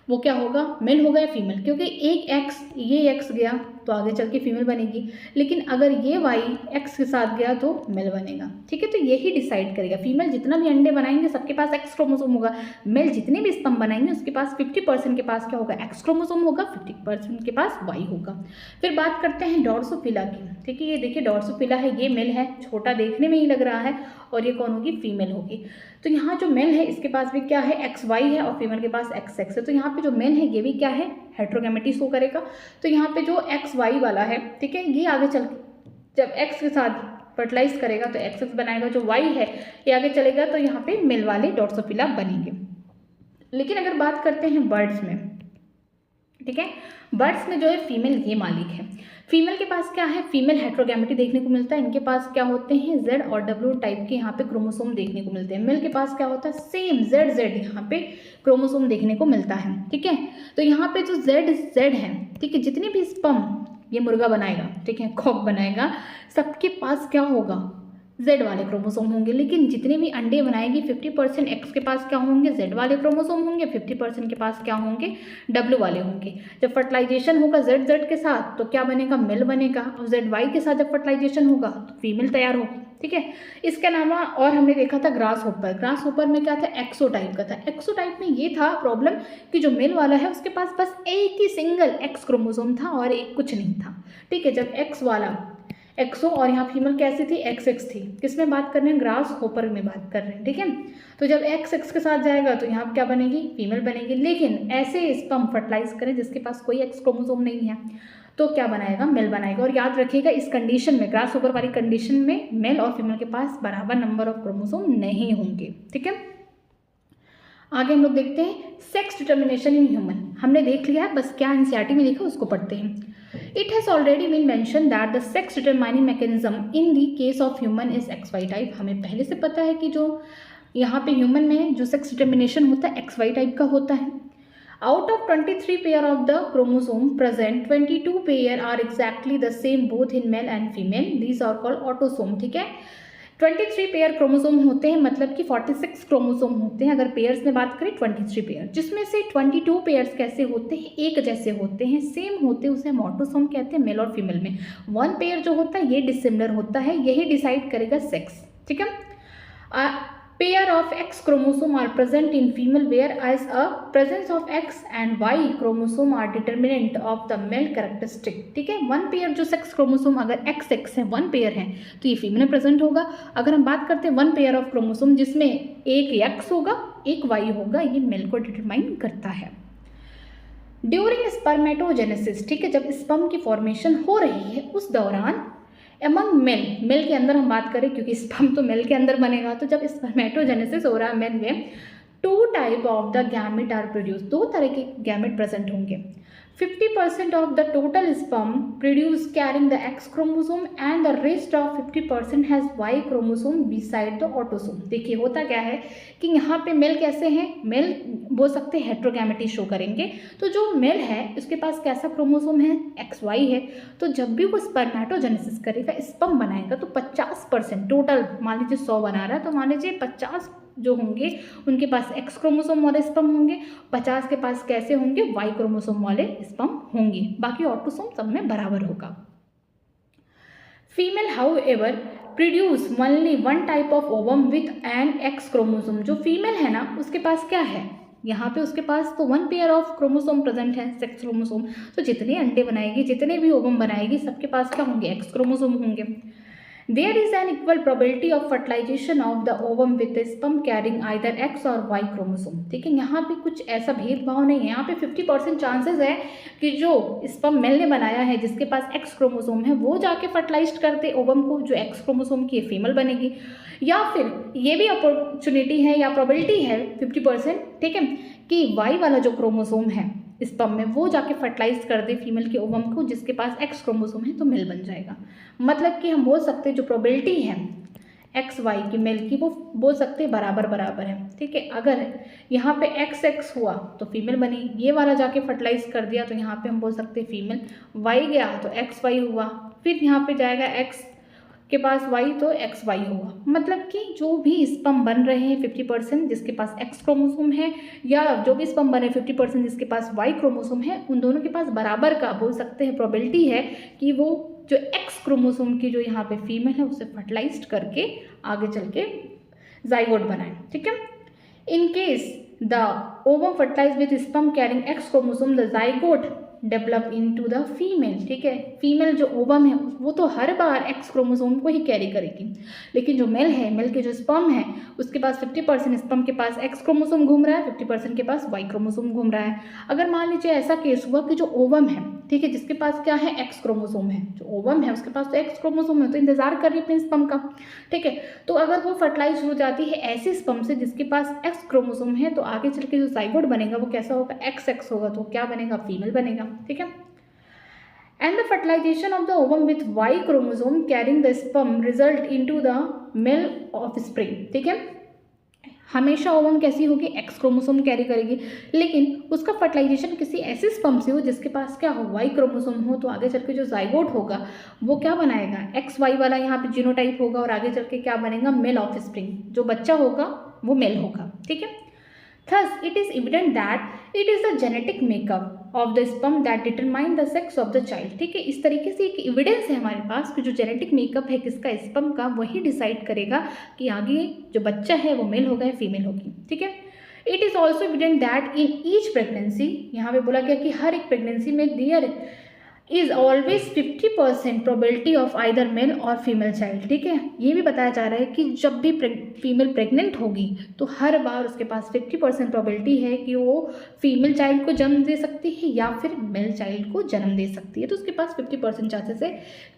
वो क्या होगा, मेल होगा या फीमेल, क्योंकि एक एक्स, ये एक्स गया तो आगे चल के फीमेल बनेगी, लेकिन अगर ये वाई एक्स के साथ गया तो मेल बनेगा। ठीक है, तो यही डिसाइड करेगा। फीमेल जितना भी अंडे बनाएंगे सबके पास एक्स क्रोमोसोम होगा, मेल जितने भी स्पर्म बनाएंगे उसके पास 50% के पास क्या होगा, एक्स क्रोमोसोम होगा, 50% के पास वाई होगा। फिर बात करते हैं ड्रोसोफिला की। ठीक है, ये देखिए ड्रोसोफिला है, ये मेल है, छोटा देखने में ही लग रहा है, और ये कौन होगी, फीमेल होगी। तो यहाँ जो मेल है इसके पास भी क्या है, एक्स वाई है, और फीमेल के पास एक्स एक्स है। तो यहाँ पे जो मेल है ये भी क्या है, हेट्रोगैमेटी शो करेगा। तो यहाँ पे जो एक्स वाई वाला है, ठीक है, ये आगे चल जब एक्स के साथ फर्टिलाइज करेगा तो एक्स एक्स बनाएगा, जो वाई है ये आगे चलेगा तो यहाँ पे मेल वाले ड्रोसोफिला बनेंगे। लेकिन अगर बात करते हैं बर्ड्स में, ठीक है, बर्ड्स में जो है फीमेल ये मालिक है। फीमेल के पास क्या है, फीमेल हेट्रोगैमेटी देखने को मिलता है। इनके पास क्या होते हैं, जेड और डब्ल्यू टाइप के यहाँ पे क्रोमोसोम देखने को मिलते हैं। मेल के पास क्या होता है, सेम जेड जेड यहाँ पे क्रोमोसोम देखने को मिलता है। ठीक है, तो यहाँ पे जो जेड जेड है, ठीक है, जितने भी स्पर्म ये मुर्गा बनाएगा, ठीक है, कॉक बनाएगा, सबके पास क्या होगा, जेड वाले क्रोमोसोम होंगे। लेकिन जितने भी अंडे बनाएगी 50% एक्स के पास क्या होंगे, जेड वाले क्रोमोसोम होंगे, 50% के पास क्या होंगे, डब्ल्यू वाले होंगे। जब फर्टिलाइजेशन होगा जेड जेड के साथ तो क्या बनेगा, मेल बनेगा, और जेड वाई के साथ जब फर्टिलाइजेशन होगा तो फीमेल तैयार होगी। ठीक है, इसके अलावा और हमने देखा था ग्रास होपर। ग्रास होपर में क्या था, एक्सो टाइप का था। एक्सो टाइप में ये था प्रॉब्लम कि जो मेल वाला है उसके पास बस एक ही सिंगल एक्स क्रोमोसोम था और एक कुछ नहीं था। ठीक है, जब एक्स वाला एक्सो और यहाँ फीमेल कैसी थी, एक्स एक्स थी। किसमें बात कर रहे हैं, ग्रास होपर में बात कर रहे हैं। ठीक है, तो जब एक्स एक्स के साथ जाएगा तो यहाँ क्या बनेगी, फीमेल बनेगी। लेकिन ऐसे स्पर्म फर्टिलाइज करें जिसके पास कोई एक्स क्रोमोसोम नहीं है तो क्या बनाएगा, मेल बनाएगा। और याद रखिएगा इस कंडीशन में, ग्रास होपर वाली कंडीशन में मेल और फीमेल के पास बराबर नंबर ऑफ क्रोमोसोम नहीं होंगे। ठीक है, आगे हम लोग देखते हैं सेक्स डिटर्मिनेशन इन ह्यूमन। हमने देख लिया है, बस क्या एनसीईआरटी में लिखा उसको पढ़ते हैं। It has already been mentioned that the sex determining mechanism in the case of human is XY type। हमें पहले से पता है कि जो यहाँ पे ह्यूमन में जो सेक्स डिटर्मिनेशन होता है XY टाइप का होता है। Out of 23 pair of the chromosome present, 22 pair are exactly the same both in male and female. These are called autosome। ठीक है, 23 पेयर क्रोमोसोम होते हैं, मतलब कि 46 क्रोमोसोम होते हैं। अगर पेयर्स में बात करें 23 पेयर, जिसमें से 22 पेयर्स कैसे होते हैं, एक जैसे होते हैं, सेम होते हैं, उसे हम ऑटोसोम कहते हैं। मेल और फीमेल में 1 पेयर जो होता है ये डिसिमिलर होता है, यही डिसाइड करेगा सेक्स। ठीक है, pair of X chromosome are present in female whereas a presence of X and Y chromosome are determinant of the male characteristic। ठीक है, 1 पेयर जो सेक्स क्रोमोसोम अगर XX है, 1 पेयर है तो ये फीमेल में प्रेजेंट होगा। अगर हम बात करते हैं 1 पेयर ऑफ क्रोमोसोम जिसमें एक X होगा एक Y होगा, ये मेल को डिटरमाइन करता है। ड्यूरिंग स्पर्मेटोजेनेसिस, ठीक है, जब स्पर्म की फॉर्मेशन हो रही है उस दौरान एमंग मेल, मेल के अंदर हम बात करें क्योंकि स्पर्म तो मेल के अंदर बनेगा, तो जब स्पर्मेटोजेनेसिस हो रहा है मेल में 2 type of the gamete are produce, 2 तरह के गैमेट प्रेजेंट होंगे। 50% of the total sperm produce carrying the x chromosome and the rest of 50% has y chromosome beside the autosome. देखिए होता क्या है कि यहाँ पे मेल कैसे हैं, मेल बोल सकते हैं हेट्रोगैमेटी शो करेंगे। तो जो मेल है उसके पास कैसा क्रोमोसोम है, एक्स वाई है। तो जब भी वो स्पर्मेटोजेनेसिस करेगा, स्पर्म बनाएगा, तो 50% टोटल, मान लीजिए 100 बना रहा है तो मान लीजिए 50 जो होंगे उनके पास एक्स क्रोमोसोम वाले स्पर्म होंगे, 50 के पास कैसे होंगे, वाई क्रोमोसोम वाले स्पर्म होंगे, बाकी ऑटोसोम सब में बराबर होगा। Female how ever produce only 1 type of ovum with an x chromosome. जो फीमेल है ना उसके पास क्या है, यहाँ पे उसके पास तो 1 पेयर ऑफ क्रोमोसोम प्रेजेंट है, सेक्स क्रोमोसोम। तो जितने अंडे बनाएगी, जितने भी ओवम बनाएगी, सबके पास क्या होंगे, एक्स क्रोमोसोम होंगे। There is an equal probability of fertilization of the ovum with the sperm carrying either X or Y chromosome। ठीक है, यहाँ पे कुछ ऐसा भेदभाव नहीं है। यहाँ पे 50% चांसेस है कि जो स्पर्म मेल ने बनाया है जिसके पास X क्रोमोसोम है वो जाके फर्टिलाइज करते ओवम को, जो X क्रोमोसोम की फीमेल बनेगी। या फिर ये भी अपॉर्चुनिटी है या प्रोबेबिलिटी है 50%, ठीक है, कि Y वाला जो क्रोमोसोम है स्पर्म में वो जाके फर्टिलाइज कर दे फीमेल के ओवम को जिसके पास एक्स क्रोमोसोम है, तो मेल बन जाएगा। मतलब कि हम बोल सकते हैं जो प्रोबेबिलिटी है एक्स वाई की मेल की वो बोल सकते हैं बराबर बराबर है, ठीक है। अगर यहाँ पे एक्स एक्स हुआ तो फीमेल बनी, ये वाला जाके फर्टिलाइज कर दिया तो यहाँ पे हम बोल सकते हैं फीमेल। वाई गया तो एक्स वाई हुआ, फिर यहाँ पे जाएगा एक्स के पास वाई तो एक्स वाई हुआ। मतलब कि जो भी स्पर्म बन रहे हैं 50% जिसके पास एक्स क्रोमोसोम है, या जो भी स्पर्म बने 50% जिसके पास वाई क्रोमोसोम है, उन दोनों के पास बराबर का बोल सकते हैं प्रोबेबिलिटी है कि वो जो एक्स क्रोमोसोम की जो यहाँ पे फीमेल है उसे फर्टिलाइज करके आगे चल के जाइगोट बनाए, ठीक है। In case the ovum fertilize with sperm carrying x chromosome the zygote develop into the female, ठीक है। फीमेल जो ओवम है वो तो हर बार एक्स क्रोमोसोम को ही कैरी करेगी, लेकिन जो मेल है, मेल के जो स्पर्म है उसके पास 50% स्पर्म के पास एक्स क्रोमोसोम घूम रहा है, 50% के पास वाई क्रोमोसोम घूम रहा है। अगर मान लीजिए ऐसा केस हुआ कि जो ओवम है, ठीक है, जिसके पास क्या है एक्स क्रोमोसोम है, जो ओवम है उसके पास तो एक्स क्रोमोसोम है, तो इंतजार कर रही है अपने स्पर्म का, ठीक है। तो अगर वो फर्टिलाइज हो जाती है ऐसे स्पर्म से जिसके पास एक्स क्रोमोसोम है, तो आगे चल के जो जाइगोट बनेगा वो कैसा होगा, एक्स एक्स होगा, तो क्या बनेगा, फीमेल बनेगा, ठीक है। And the fertilization of the ovum with Y chromosome carrying the sperm result into the male offspring, ठीक है। हमेशा ओवम कैसी होगी, एक्स क्रोमोसोम कैरी करेगी, लेकिन उसका फर्टिलाइजेशन किसी ऐसे स्पर्म से हो जिसके पास क्या हो, वाई क्रोमोसोम हो, तो आगे चल के जो जाइगोट होगा वो क्या बनाएगा, एक्स वाई वाला यहाँ पे जीनोटाइप होगा, और आगे चल के क्या बनेगा, मेल ऑफस्प्रिंग, जो बच्चा होगा वो मेल होगा, ठीक है। Thus, it is evident that it is the genetic makeup of the sperm that determine the sex of the child, ठीक है। इस तरीके से एक एविडेंस है हमारे पास कि जो जेनेटिक मेकअप है किसका, स्पर्म का, वही डिसाइड करेगा कि आगे जो बच्चा है वो मेल होगा या फीमेल होगी, ठीक है। It is also evident that in each pregnancy, यहाँ पे बोला गया कि हर एक प्रेगनेंसी में there is always 50% probability of either male or female child, ठीक है। ये भी बताया जा रहा है कि जब भी फीमेल प्रेग्नेंट होगी तो हर बार उसके पास 50% प्रोबेबिलिटी है कि वो फीमेल चाइल्ड को जन्म दे सकती है या फिर मेल चाइल्ड को जन्म दे सकती है। तो उसके पास 50% चांसेस है,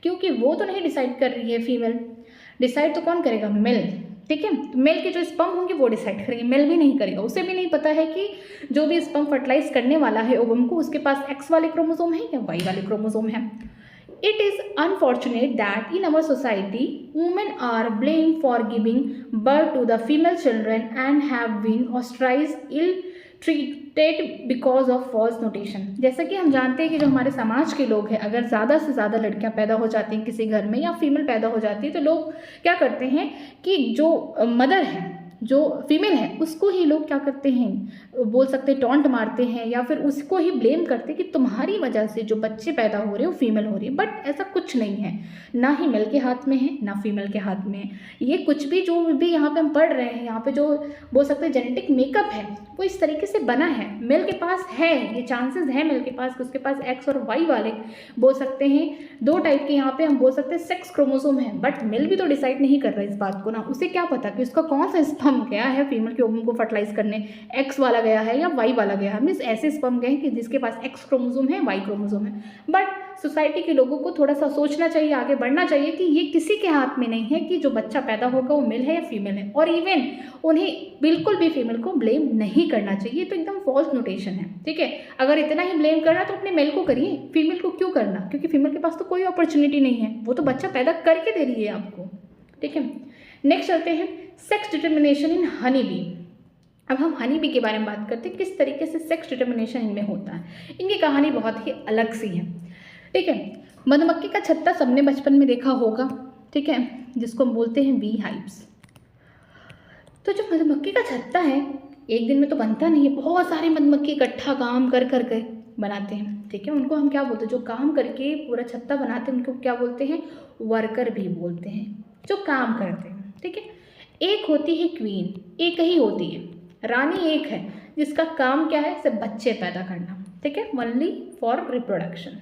क्योंकि वो तो नहीं डिसाइड कर रही है फीमेल, डिसाइड तो कौन करेगा, मेल, ठीक है। मेल के जो स्पर्म होंगे वो डिसाइड करेंगे, मेल भी नहीं करेगा, उसे भी नहीं पता है कि जो भी स्पर्म फर्टिलाइज करने वाला है ओवम को उसके पास एक्स वाले क्रोमोसोम है या वाई वाले क्रोमोसोम है। It is unfortunate that in our society women are blame for giving birth to the female children and have been ostracised ill treated because of false notation. जैसा कि हम जानते हैं कि जो हमारे समाज के लोग हैं, अगर ज़्यादा से ज़्यादा लड़कियां पैदा हो जाती हैं किसी घर में या फीमेल पैदा हो जाती है, तो लोग क्या करते हैं कि जो मदर है, जो फीमेल है, उसको ही लोग क्या करते हैं, बोल सकते हैं टॉन्ट मारते हैं या फिर उसको ही ब्लेम करते हैं कि तुम्हारी वजह से जो बच्चे पैदा हो रहे हो फीमेल हो रही है। बट ऐसा कुछ नहीं है, ना ही मेल के हाथ में है ना फीमेल के हाथ में है। ये कुछ भी जो भी यहाँ पे हम पढ़ रहे हैं, यहाँ पे जो बोल सकते हैं जेनेटिक मेकअप है वो इस तरीके से बना है। मेल के पास है, ये चांसेस है मेल के पास कि उसके पास एक्स और वाई वाले बोल सकते हैं दो टाइप के यहाँ पे हम बोल सकते हैं सेक्स क्रोमोसोम है। बट मेल भी तो डिसाइड नहीं कर रहा है इस बात को ना, उसे क्या पता कि उसका कौन सा स्पर्म गया है फीमेल के ओवम को फर्टिलाइज करने, एक्स वाला गया है या वाई वाला गया है। मीन्स ऐसे स्पर्म गए कि जिसके पास एक्स क्रोमोसोम है, वाई क्रोमोसोम है। बट सोसाइटी के लोगों को थोड़ा सा सोचना चाहिए, आगे बढ़ना चाहिए कि ये किसी के हाथ में नहीं है कि जो बच्चा पैदा होगा वो मेल है या फीमेल है। और इवन उन्हें बिल्कुल भी फीमेल को ब्लेम नहीं करना चाहिए, तो एकदम फॉल्स नोटेशन है, ठीक है। अगर इतना ही ब्लेम करना तो अपने मेल को करिए, फीमेल को क्यों करना, क्योंकि फीमेल के पास तो कोई अपॉर्चुनिटी नहीं है, वो तो बच्चा पैदा करके दे रही है आपको, ठीक है। नेक्स्ट चलते हैं सेक्स डिटर्मिनेशन इन हनी बी। अब हम हनी बी के बारे में बात करते हैं, किस तरीके से सेक्स डिटर्मिनेशन इनमें होता है। इनकी कहानी बहुत ही अलग सी है, ठीक है। मधुमक्खी का छत्ता सबने बचपन में देखा होगा, ठीक है, जिसको हम बोलते हैं बी हाइव्स। तो जो मधुमक्खी का छत्ता है एक दिन में तो बनता नहीं है, बहुत सारे मधुमक्खी इकट्ठा काम कर के बनाते हैं, ठीक है। उनको हम क्या बोलते हैं, जो काम करके पूरा छत्ता बनाते हैं उनको क्या बोलते हैं, वर्कर भी बोलते हैं, जो काम करते हैं, ठीक है। एक होती है क्वीन, एक ही होती है रानी, एक है जिसका काम क्या है, सिर्फ बच्चे पैदा करना, ठीक है, ओनली फॉर रिप्रोडक्शन।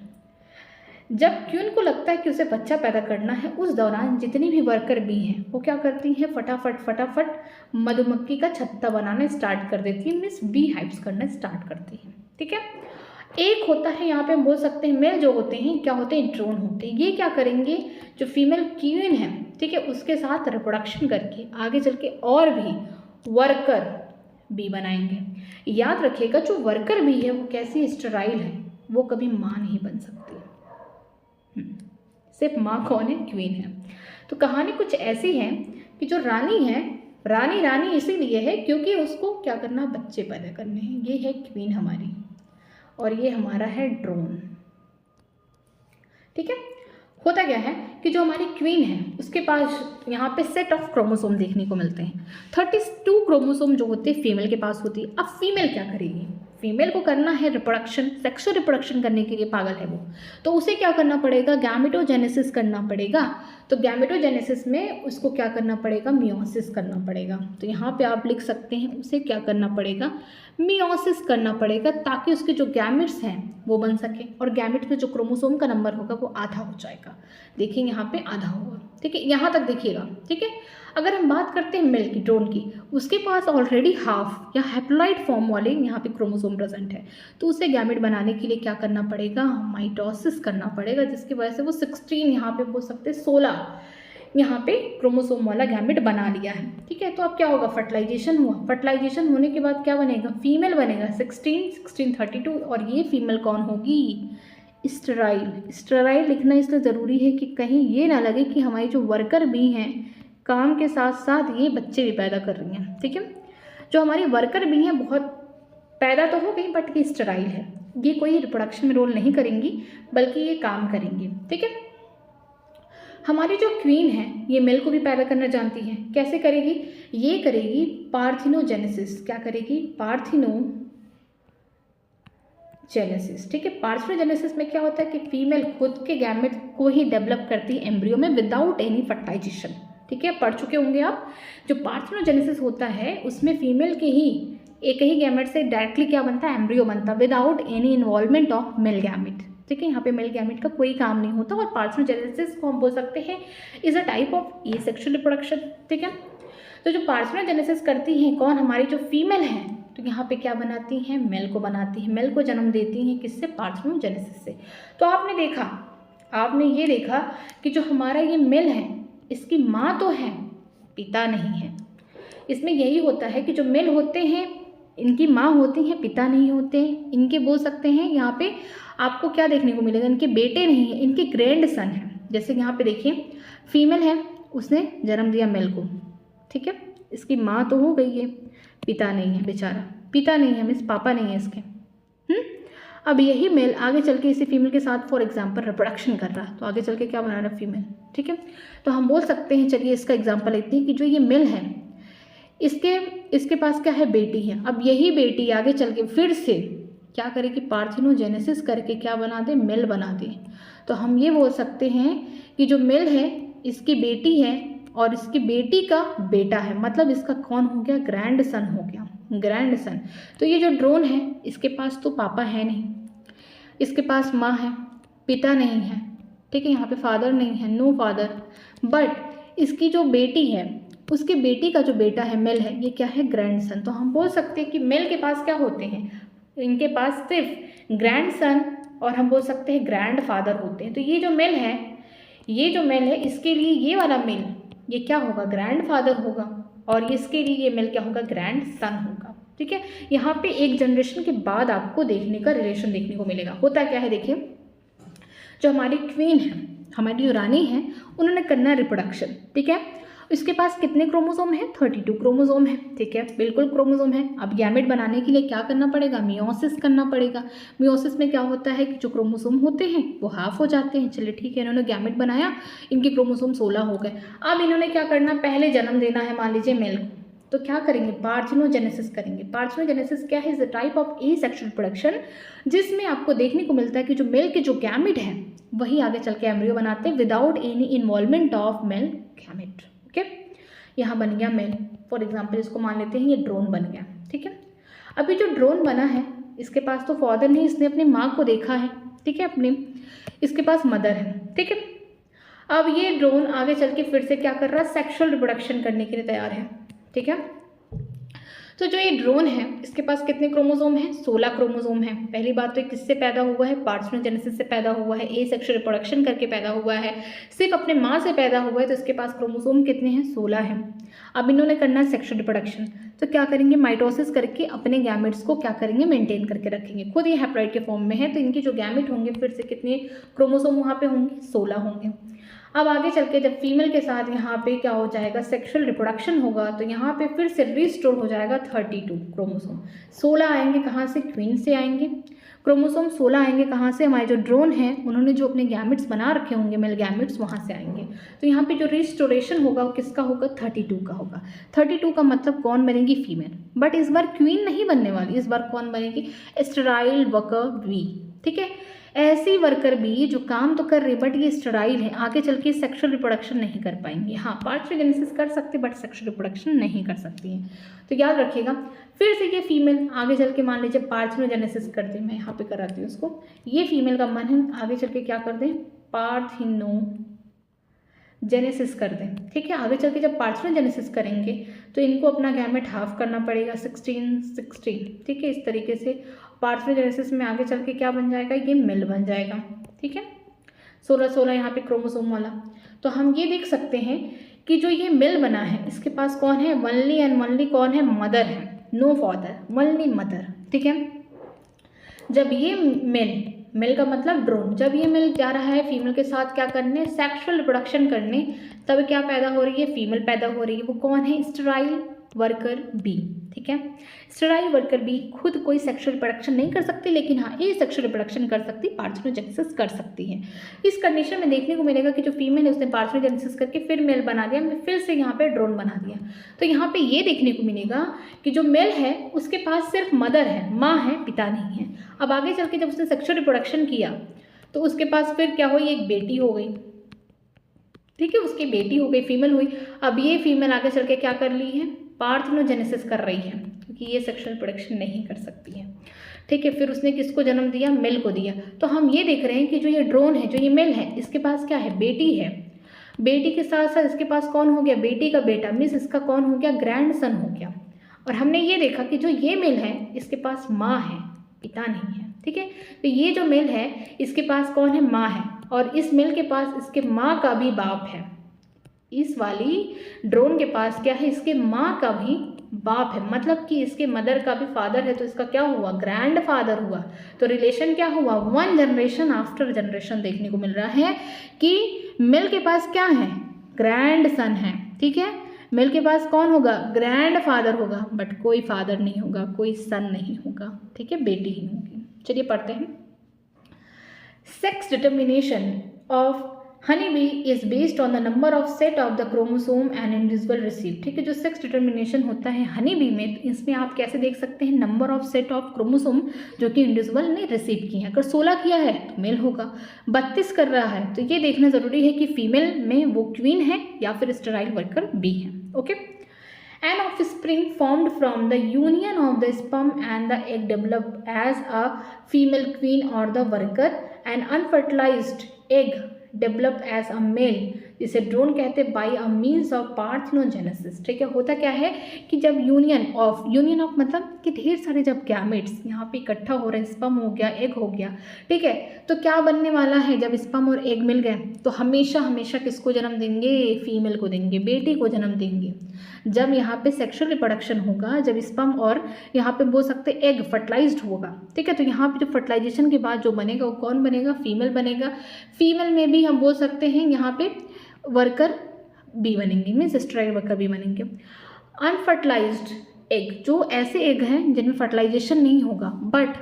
जब क्वीन को लगता है कि उसे बच्चा पैदा करना है, उस दौरान जितनी भी वर्कर बी हैं वो क्या करती हैं, फटाफट मधुमक्खी का छत्ता बनाना स्टार्ट कर देती है, मीन्स बी हाइव्स करना स्टार्ट करती हैं, ठीक है। एक होता है यहाँ पे हम बोल सकते हैं मेल, जो होते हैं क्या होते हैं, ड्रोन होते हैं। ये क्या करेंगे, जो फीमेल क्वीन है, ठीक है, उसके साथ रिप्रोडक्शन करके आगे चल के और भी वर्कर बी बनाएंगे। याद रखिएगा जो वर्कर बी है वो कैसी स्टेराइल है, वो कभी माँ नहीं बन सकती, सिर्फ माँ कौन है, क्वीन है। तो कहानी कुछ ऐसी है कि जो रानी है, रानी रानी इसीलिए है क्योंकि उसको क्या करना, बच्चे पैदा करने हैं। ये है क्वीन हमारी और ये हमारा है ड्रोन। ठीक है, होता क्या है कि जो हमारी क्वीन है उसके पास यहाँ पे सेट ऑफ क्रोमोसोम देखने को मिलते हैं। 32 क्रोमोसोम जो होते हैं फीमेल के पास होती है। अब फीमेल क्या करेगी, फीमेल को करना है रिप्रोडक्शन, सेक्सुअल रिप्रोडक्शन करने के लिए पागल है वो, तो उसे क्या करना पड़ेगा, गैमेटोजेनेसिस करना पड़ेगा। तो गैमेटोजेनेसिस में उसको क्या करना पड़ेगा, मियोसिस करना पड़ेगा। तो यहाँ पे आप लिख सकते हैं उसे क्या करना पड़ेगा, मियोसिस करना पड़ेगा, ताकि उसके जो गैमेट्स हैं वो बन सके और गैमेट में जो क्रोमोसोम का नंबर होगा वो आधा हो जाएगा। देखिए यहाँ पे आधा होगा। ठीक है, यहाँ तक देखिएगा। ठीक है, अगर हम बात करते हैं मेल की, ड्रोन की, उसके पास ऑलरेडी हाफ या हैप्लॉइड फॉर्म वाले यहाँ पे क्रोमोसोम प्रेजेंट है, तो उसे गैमेट बनाने के लिए क्या करना पड़ेगा, माइटोसिस करना पड़ेगा, जिसकी वजह से वो 16 यहाँ पे बोल सकते 16 यहाँ पे क्रोमोसोम वाला गैमेट बना लिया है। ठीक है, तो अब क्या होगा, फर्टिलाइजेशन हुआ, फर्टिलाइजेशन होने के बाद क्या बनेगा, फीमेल बनेगा, 16 32, और ये फीमेल कौन होगी, स्टेराइल। स्टेराइल लिखना इसलिए ज़रूरी है कि कहीं ये ना लगे कि हमारी जो वर्कर भी हैं काम के साथ साथ ये बच्चे भी पैदा कर रही हैं। ठीक है, जो हमारी वर्कर भी हैं बहुत पैदा तो हो गई बट ये स्टेराइल है, ये कोई रिप्रोडक्शन में रोल नहीं करेंगी बल्कि ये काम करेंगी। ठीक है, हमारी जो क्वीन है ये मेल को भी पैदा करना जानती है। कैसे करेगी, ये करेगी पार्थिनोजेनेसिस। क्या करेगी, पार्थिनोजेनेसिस। ठीक है, पार्थिनोजेनेसिस में क्या होता है कि फीमेल खुद के गैमेट को ही डेवलप करती है एम्ब्रियो में विदाउट एनी फर्टिलाइजेशन। ठीक है, पढ़ चुके होंगे आप। जो पार्थिनोजेनेसिस होता है उसमें फीमेल के ही एक ही गैमेट से डायरेक्टली क्या बनता है, एम्ब्रियो बनता है without any involvement of male gamete. ठीक है, यहाँ पे मेल गैमेट का कोई काम नहीं होता और पार्थिनोजेनेसिस को हम बोल सकते हैं is a type of asexual reproduction. ठीक है, तो जो पार्थिनोजेनेसिस करती हैं कौन, हमारी जो फीमेल है, तो यहाँ पे क्या बनाती हैं, मेल को बनाती हैं, मेल को जन्म देती हैं, किससे, पार्थिनोजेनेसिस से। तो आपने ये देखा कि जो हमारा ये मेल है इसकी माँ तो है पिता नहीं है। इसमें यही होता है कि जो मेल होते हैं इनकी माँ होती हैं पिता नहीं होते हैं, इनके बोल सकते हैं यहाँ पे आपको क्या देखने को मिलेगा, इनके बेटे नहीं हैं, इनके ग्रैंड सन हैं। जैसे यहाँ पे देखिए फीमेल है, उसने जन्म दिया मेल को। ठीक है, इसकी माँ तो हो गई है, पिता नहीं है, बेचारा पिता नहीं है, मीन्स पापा नहीं है इसके। अब यही मेल आगे चल के इसी फीमेल के साथ फॉर एग्जांपल रिप्रोडक्शन कर रहा है, तो आगे चल के क्या बना रहा है, फीमेल। ठीक है, तो हम बोल सकते हैं, चलिए इसका एग्जांपल लेते हैं कि जो ये मेल है इसके पास क्या है, बेटी है। अब यही बेटी आगे चल के फिर से क्या करेगी, पार्थिनोजेनेसिस करके क्या बना दे, मेल बना दे। तो हम ये बोल सकते हैं कि जो मेल है इसकी बेटी है और इसकी बेटी का बेटा है, मतलब इसका कौन हो गया, ग्रैंड सन हो गया, ग्रैंड सन। तो ये जो ड्रोन है इसके पास तो पापा है नहीं, इसके पास माँ है, पिता नहीं है। ठीक है, यहाँ पे फादर नहीं है, नो फादर, बट इसकी जो बेटी है उसकी बेटी का जो बेटा है मेल है, ये क्या है, ग्रैंड सन। तो हम बोल सकते हैं कि मेल के पास क्या होते हैं, इनके पास सिर्फ ग्रैंड सन और हम बोल सकते हैं ग्रैंड फादर होते हैं। तो ये जो मेल है इसके लिए ये वाला मेल ये क्या होगा, ग्रैंड फादर होगा और इसके लिए ये मेल क्या होगा, ग्रैंड सन होगा। ठीक है, यहाँ पे एक जनरेशन के बाद आपको देखने का रिलेशन देखने को मिलेगा। होता क्या है, देखिए जो हमारी क्वीन है, हमारी जो रानी है, उन्होंने करना रिप्रोडक्शन। ठीक है, इसके पास कितने क्रोमोसोम है, 32 क्रोमोसोम है। ठीक है, बिल्कुल क्रोमोसोम है। अब गैमेट बनाने के लिए क्या करना पड़ेगा, मियोसिस करना पड़ेगा। मियोसिस में क्या होता है कि जो क्रोमोसोम होते हैं वो हाफ हो जाते हैं। चलिए ठीक है, इन्होंने गैमेट बनाया, इनके क्रोमोसोम 16 हो गए। अब इन्होंने क्या करना, पहले जन्म देना है मान लीजिए मेल को, तो क्या करेंगे, पार्थिनोजेनेसिस करेंगे। पार्थिनोजेनेसिस क्या है, is a type of asexual reproduction, जिसमें आपको देखने को मिलता है कि जो मेल के जो गैमेट हैं वही आगे चल के एम्ब्रियो बनाते हैं without any involvement of male gamete. Okay, यहाँ बन गया मेल, फॉर एग्जाम्पल इसको मान लेते हैं ये ड्रोन बन गया। ठीक है, अभी जो ड्रोन बना है इसके पास तो फादर नहीं, इसने अपनी माँ को देखा है। ठीक है, इसके पास मदर है। ठीक है, अब ये ड्रोन आगे चल के फिर से क्या कर रहा है, सेक्सुअल रिप्रोडक्शन करने के लिए तैयार है। ठीक है, तो जो ये ड्रोन है इसके पास कितने क्रोमोसोम हैं, 16 क्रोमोसोम हैं। पहली बात तो ये किससे पैदा हुआ है, पार्थिनोजेनेसिस से पैदा हुआ है, एसेक्सुअल रिप्रोडक्शन करके पैदा हुआ है, सिर्फ अपने माँ से पैदा हुआ है, तो इसके पास क्रोमोसोम कितने हैं, 16 हैं। अब इन्होंने करना है सेक्सुअल रिप्रोडक्शन, तो क्या करेंगे, माइटोसिस करके अपने गैमेट्स को क्या करेंगे, मेंटेन करके रखेंगे। खुद ये हैप्लॉइड के फॉर्म में है, तो इनके जो गैमेट होंगे फिर से कितने क्रोमोसोम वहाँ पे होंगे, 16 होंगे। अब आगे चल के जब फीमेल के साथ यहाँ पे क्या हो जाएगा, सेक्सुअल रिप्रोडक्शन होगा, तो यहाँ पे फिर से रिस्टोर हो जाएगा 32 क्रोमोसोम। 16 आएंगे कहाँ से, क्वीन से आएंगे। क्रोमोसोम 16 आएंगे कहाँ से, हमारे जो ड्रोन हैं उन्होंने जो अपने गैमेट्स बना रखे होंगे, मेल गैमेट्स, वहाँ से आएंगे। तो यहाँ पे जो रिस्टोरेशन होगा वो किसका होगा, 32 का होगा। 32 का मतलब कौन बनेगी, फीमेल। बट इस बार क्वीन नहीं बनने वाली, इस बार कौन बनेगी, स्टेराइल वर्कर बी। ठीक है, ऐसी वर्कर बी जो काम तो कर रही है बट ये स्टेराइल है, आगे चल के सेक्सुअल रिप्रोडक्शन नहीं कर पाएंगी। हाँ, पार्थेनोजेनेसिस कर सकते बट सेक्सुअल रिप्रोडक्शन नहीं कर सकती हैं, तो याद रखिएगा। फिर से ये फीमेल आगे चल के मान लीजिए पार्थेनोजेनेसिस कर दें, मैं यहाँ पे कराती हूँ उसको, ये फीमेल का मन है आगे चल के क्या कर दें, पार्थिनोजेनेसिस कर दें। ठीक है, आगे चल के जब पार्थिनोजेनेसिस करेंगे तो इनको अपना गैमेट हाफ करना पड़ेगा, 16 ठीक है, इस तरीके से पार्थिनोजेनेसिस में आगे चल के क्या बन जाएगा, ये मेल बन जाएगा। ठीक है, 16 यहाँ पे क्रोमोसोम वाला। तो हम ये देख सकते हैं कि जो ये मेल बना है इसके पास कौन है, ओनली एंड ओनली कौन है, मदर है, नो फादर, ओनली मदर। ठीक है, जब ये मेल का मतलब ड्रोन, जब ये मेल जा रहा है फीमेल के साथ क्या करने, सेक्सुअल रिप्रोडक्शन करने, तब क्या पैदा हो रही है, फीमेल पैदा हो रही है। वो कौन है, स्टेराइल वर्कर बी। ठीक है, स्टेराइल वर्कर बी खुद कोई सेक्सुअल रिप्रोडक्शन नहीं कर सकती, लेकिन हाँ ये सेक्सुअल रिप्रोडक्शन कर सकती, पार्थिनोजेनेसिस कर सकती है। इस कंडीशन में देखने को मिलेगा कि जो फीमेल है उसने पार्थिनोजेनेसिस करके फिर मेल बना दिया, फिर से यहाँ पे ड्रोन बना दिया। तो यहाँ पे ये देखने को मिलेगा कि जो मेल है उसके पास सिर्फ मदर है, माँ है, पिता नहीं है। अब आगे चल के जब उसने सेक्सुअल रिप्रोडक्शन किया तो उसके पास फिर क्या हुई, एक बेटी हो गई। ठीक है, उसकी बेटी हो गई, फीमेल हुई। अब ये फीमेल आगे चल के क्या कर ली है, पार्थिनोजेनेसिस कर रही है, क्योंकि ये सेक्सुअल रिप्रोडक्शन नहीं कर सकती है। ठीक है, फिर उसने किसको जन्म दिया, मेल को दिया। तो हम ये देख रहे हैं कि जो ये ड्रोन है, जो ये मेल है, इसके पास क्या है, बेटी है। बेटी के साथ साथ इसके पास कौन हो गया, बेटी का बेटा, मीन्स इसका कौन हो गया, ग्रैंड सन हो गया। और हमने ये देखा कि जो ये मेल है इसके पास माँ है, पिता नहीं है। ठीक है, तो ये जो मेल है इसके पास कौन है, माँ है, और इस मेल के पास इसके माँ का भी बाप है। इस वाली ड्रोन के पास क्या है, इसके माँ का भी बाप है, मतलब कि इसके मदर का भी फादर है, तो इसका क्या हुआ, ग्रैंड फादर हुआ। तो रिलेशन क्या हुआ, वन जनरेशन आफ्टर जनरेशन देखने को मिल रहा है कि मेल के पास क्या है, ग्रैंड सन है। ठीक है, मेल के पास कौन होगा, ग्रैंड फादर होगा, बट कोई फादर नहीं होगा, कोई सन नहीं होगा। ठीक है, बेटी ही होगी। चलिए पढ़ते हैं। Sex determination of honey bee is based on the number of set of the chromosome and individual receive. ठीक है, जो सेक्स डिटर्मिनेशन होता है हनी बी में, इसमें आप कैसे देख सकते हैं, number of set of chromosome जो कि इंडिविजुअल ने रिसीव किए हैं। अगर 16 किया है तो मेल होगा, 32 कर रहा है तो ये देखना जरूरी है कि फीमेल में वो क्वीन है या फिर स्टेराइल वर्कर बी है। Okay, An offspring formed from the union of the sperm and the egg developed as a female queen or the worker. An unfertilized egg developed as a male, जिसे drone कहते हैं, by a means of parthenogenesis. ठीक है, होता क्या है कि जब यूनियन ऑफ मतलब कि ढेर सारे जब गैमेट्स यहाँ पे इकट्ठा हो रहे हैं, स्पर्म हो गया, एग हो गया, ठीक है, तो क्या बनने वाला है, जब स्पर्म और एग मिल गए तो हमेशा हमेशा किसको जन्म देंगे, फीमेल को देंगे, बेटी को जन्म देंगे। जब यहाँ पे सेक्सुअल रिप्रोडक्शन होगा, जब स्पर्म और यहाँ पे बोल सकते एग फर्टिलाइज्ड होगा, ठीक है, तो यहाँ पे जो फर्टिलाइजेशन के बाद जो बनेगा वो कौन बनेगा, फीमेल बनेगा। फीमेल में भी हम बोल सकते हैं यहाँ पे वर्कर बी बनेंगे, मीन्स स्टेराइल वर्कर बी बनेंगे। अनफर्टिलाइज्ड एग, जो ऐसे एग हैं जिनमें फर्टिलाइजेशन नहीं होगा, बट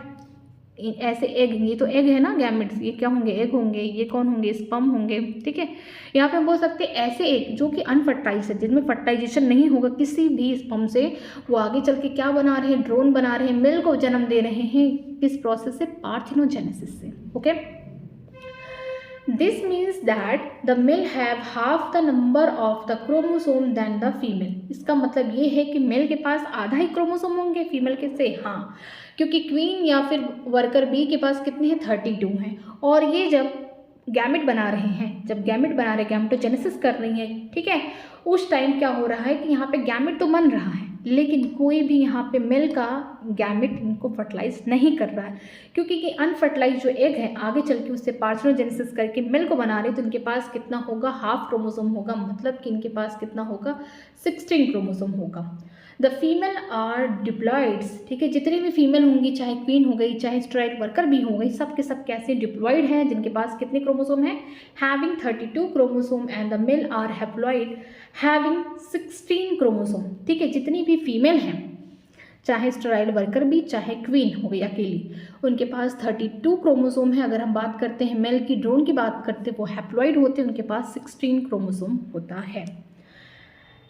ऐसे एग, ये तो एग है ना, गैमेट्स, ये क्या होंगे, एग होंगे, ये कौन होंगे, स्पर्म होंगे। ठीक है, यहाँ पे हम बोल सकते हैं ऐसे एग जो कि अनफर्टाइज है, जिनमें फर्टिलाइजेशन नहीं होगा किसी भी स्पर्म से, वो आगे चल के क्या बना रहे हैं, ड्रोन बना रहे हैं, मेल को जन्म दे रहे हैं, किस प्रोसेस से, पार्थिनोजेनेसिस से। Okay, This means that the male have half the number of the chromosome than the female. इसका मतलब ये है कि मेल के पास आधा ही क्रोमोसोम होंगे फीमेल के से, हाँ, क्योंकि क्वीन या फिर वर्कर बी के पास कितने हैं, 32 हैं। और ये जब गैमेट बना रहे हैं, जब गैमेट बना रहे, गैमेटोजेनेसिस कर रही हैं, ठीक है, उस टाइम क्या हो रहा है कि यहाँ पे गैमेट तो बन रहा है, लेकिन कोई भी यहाँ पे मेल का गैमेट इनको फर्टिलाइज नहीं कर रहा है, क्योंकि ये अनफर्टिलाइज जो एग है आगे चल के उससे पार्थिनोजेनेसिस करके मेल को बना रहे, तो इनके पास कितना होगा, हाफ क्रोमोसोम होगा, मतलब कि इनके पास कितना होगा, 16 क्रोमोसोम होगा। द फीमेल आर डिप्लॉयड्स, ठीक है, जितनी भी फीमेल होंगी, चाहे क्वीन हो गई, चाहे स्टेरॉइड वर्कर भी हो गई, सब के सब कैसे डिप्लॉयड हैं, जिनके पास कितने क्रोमोसोम हैं, having 32 chromosome, and the male are haploid having 16 chromosome, ठीक है, जितनी भी फीमेल हैं, चाहे स्टेरॉइड वर्कर भी, चाहे क्वीन हो गई अकेली, उनके पास 32 क्रोमोसोम है। अगर हम बात करते हैं मेल की, ड्रोन की बात करते हैं, वो हैप्लॉइड होते हैं, उनके पास 16 क्रोमोसोम होता है।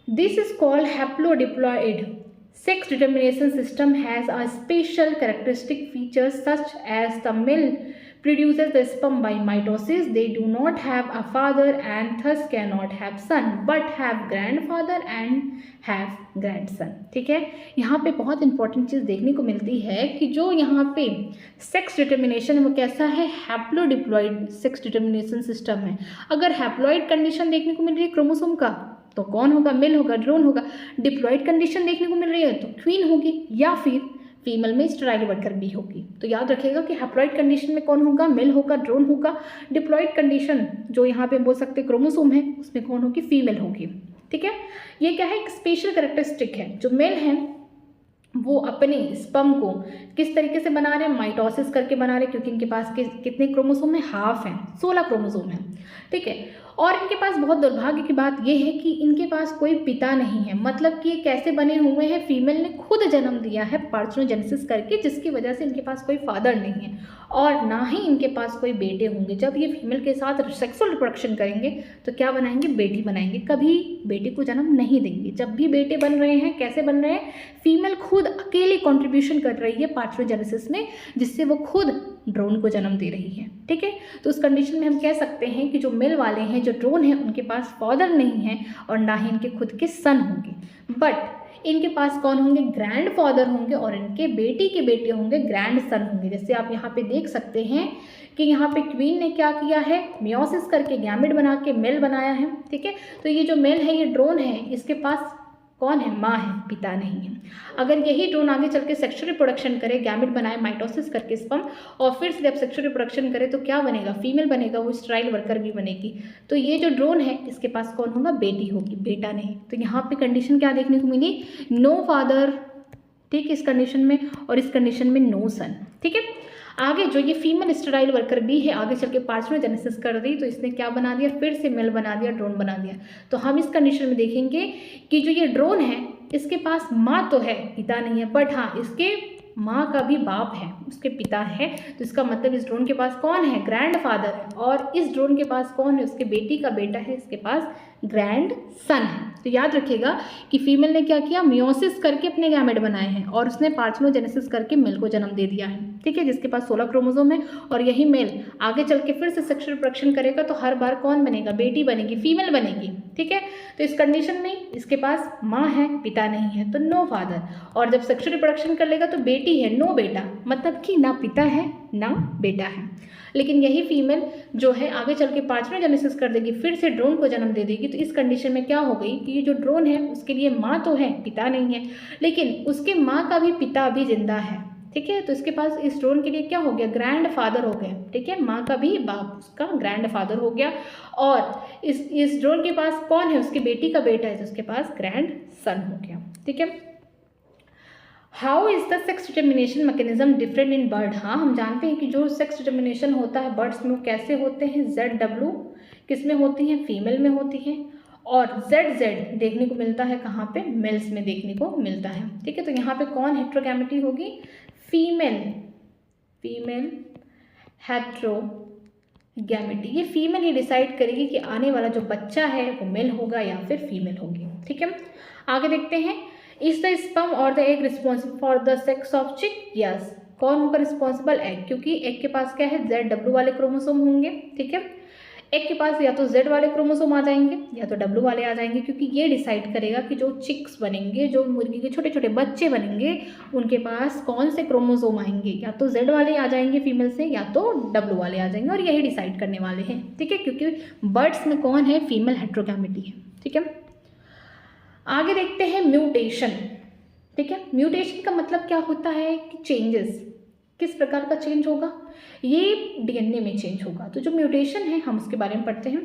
This is called haplodiploid. Sex determination system has a special characteristic features such as the male produces the sperm by mitosis. They do not have a father and thus cannot have son, but have grandfather and have grandson. ठीक है, यहाँ पे बहुत important चीज़ देखने को मिलती है कि जो यहाँ पे सेक्स डिटर्मिनेशन वो कैसा है, हैप्लोडिप्लॉइड सेक्स डिटर्मिनेशन सिस्टम है। अगर हैप्लॉइड कंडीशन देखने को मिल रही है क्रोमोसोम का, तो कौन होगा, मेल होगा, ड्रोन होगा। डिप्लॉइड कंडीशन देखने को मिल रही है तो क्वीन होगी, या फिर फीमेल में स्टेरॉइड वर्कर भी होगी। तो याद रखिएगा कि हैप्लॉइड कंडीशन में कौन होगा, मेल होगा, ड्रोन होगा। डिप्लॉइड कंडीशन जो यहाँ पे बोल सकते क्रोमोसोम है, उसमें कौन होगी, फीमेल होगी। ठीक है, ये क्या है, एक स्पेशल कैरेक्टरिस्टिक है। जो मेल है वो अपने स्पर्म को किस तरीके से बना रहे हैं, माइटोसिस करके बना रहे हैं, क्योंकि इनके पास कितने क्रोमोसोम है, हाफ है, 16 क्रोमोसोम है। ठीक है, और इनके पास बहुत दुर्भाग्य की बात यह है कि इनके पास कोई पिता नहीं है। मतलब कि ये कैसे बने हुए हैं, फीमेल ने खुद जन्म दिया है पार्थेनोजेनेसिस करके, जिसकी वजह से इनके पास कोई फादर नहीं है और ना ही इनके पास कोई बेटे होंगे। जब ये फीमेल के साथ सेक्सुअल रिप्रोडक्शन करेंगे तो क्या बनाएंगे, बेटी बनाएंगे, कभी बेटे को जन्म नहीं देंगे। जब भी बेटे बन रहे हैं, कैसे बन रहे हैं, फीमेल खुद अकेली कंट्रीब्यूशन कर रही है पार्थेनोजेनेसिस में, जिससे वो खुद ड्रोन को जन्म दे रही है। ठीक है, तो उस कंडीशन में हम कह सकते हैं कि जो मेल वाले हैं, जो ड्रोन है, उनके पास फादर नहीं है और ना ही इनके खुद के सन होंगे, बट इनके पास कौन होंगे, ग्रैंड फादर होंगे और इनके बेटी के बेटे होंगे, ग्रैंड सन होंगे। जैसे आप यहाँ पे देख सकते हैं कि यहाँ पे क्वीन ने क्या किया है, मियोसिस करके गैमेट बना के मेल बनाया है। ठीक है, तो ये जो मेल है, ये ड्रोन है, इसके पास कौन है, माँ है, पिता नहीं है। अगर यही ड्रोन आगे चल के सेक्सुअल रिप्रोडक्शन करे, गैमेट बनाए माइटोसिस करके स्पर्म, और फिर से जब सेक्सुअल रिप्रोडक्शन करे तो क्या बनेगा, फीमेल बनेगा, वो स्टेरॉइड वर्कर भी बनेगी। तो ये जो ड्रोन है, इसके पास कौन होगा, बेटी होगी, बेटा नहीं। तो यहाँ पे कंडीशन क्या देखने को मिली, नो फादर, ठीक, इस कंडीशन में, और इस कंडीशन में नो सन। ठीक है, आगे जो ये फीमेल स्टेरॉइड वर्कर भी है, आगे चल के पार्थेनोजेनेसिस कर दी, तो इसने क्या बना दिया, फिर से मेल बना दिया, ड्रोन बना दिया। तो हम इस कंडीशन में देखेंगे कि जो ये ड्रोन है, इसके पास माँ तो है, पिता नहीं है, बट हाँ, इसके माँ का भी बाप है, उसके पिता है। तो इसका मतलब इस ड्रोन के पास कौन है, ग्रैंड फादर है, और इस ड्रोन के पास कौन है, उसके बेटी का बेटा है, इसके पास ग्रैंड सन है। तो याद रखिएगा कि फीमेल ने क्या किया, मियोसिस करके अपने गैमेट बनाए हैं और उसने पार्थेनोजेनेसिस करके मेल को जन्म दे दिया है। ठीक है, जिसके पास 16 क्रोमोसोम है, और यही मेल आगे चल के फिर से सेक्सुअल रिप्रोडक्शन करेगा तो हर बार कौन बनेगा, बेटी बनेगी, फीमेल बनेगी। ठीक है, तो इस कंडीशन में इसके पास माँ है, पिता नहीं है, तो नो फादर, और जब सेक्सुअल रिप्रोडक्शन कर लेगा तो बेटी है, नो बेटा, मतलब कि ना पिता है ना बेटा है। लेकिन यही फीमेल जो है आगे चल के पार्थेनोजेनेसिस कर देगी, फिर से ड्रोन को जन्म दे देगी। तो इस कंडीशन में क्या हो गई कि ये जो ड्रोन है, उसके लिए माँ तो है, पिता नहीं है, लेकिन उसके माँ का भी पिता भी जिंदा है। ठीक है, तो इसके पास इस ड्रोन के लिए क्या हो गया, ग्रैंड फादर हो गया। ठीक है, माँ का भी बाप उसका ग्रैंड फादर हो गया, और इस ड्रोन के पास कौन है, उसकी बेटी का बेटा है, तो उसके पास ग्रैंड सन हो गया। ठीक है, how is the sex determination mechanism different in bird. हाँ, हम जानते हैं कि जो सेक्स डिटर्मिनेशन होता है बर्ड्स में, वो कैसे होते हैं, ZW किस में होती हैं, फीमेल में होती हैं, और ZZ देखने को मिलता है कहाँ पे, मेल्स में देखने को मिलता है। ठीक है, तो यहाँ पे कौन हेट्रोगैमेटी होगी, फीमेल हेट्रोगैमेटी। ये फीमेल ही डिसाइड करेगी कि आने वाला जो बच्चा है वो मेल होगा या फिर फीमेल होगी। ठीक है, आगे देखते हैं, इज द स्पर्म और the egg responsible for the sex of चिक। यस, कौन होगा रिस्पॉन्सिबल, एग, क्योंकि एग के पास क्या है, ZW वाले क्रोमोसोम होंगे। ठीक है, एग के पास या तो Z वाले क्रोमोसोम आ जाएंगे या तो W वाले आ जाएंगे, क्योंकि ये डिसाइड करेगा कि जो चिक्स बनेंगे, जो मुर्गी के छोटे छोटे बच्चे बनेंगे, उनके पास कौन से क्रोमोसोम आएंगे, या तो Z वाले आ जाएंगे फीमेल से, या तो W वाले आ जाएंगे, और यही डिसाइड करने वाले हैं। ठीक है, क्योंकि बर्ड्स में कौन है, फीमेल हेट्रोगैमेटी है। ठीक है, आगे देखते हैं म्यूटेशन। ठीक है, म्यूटेशन का मतलब क्या होता है कि चेंजेस, किस प्रकार का चेंज होगा, ये DNA में चेंज होगा। तो जो म्यूटेशन है, हम उसके बारे में पढ़ते हैं।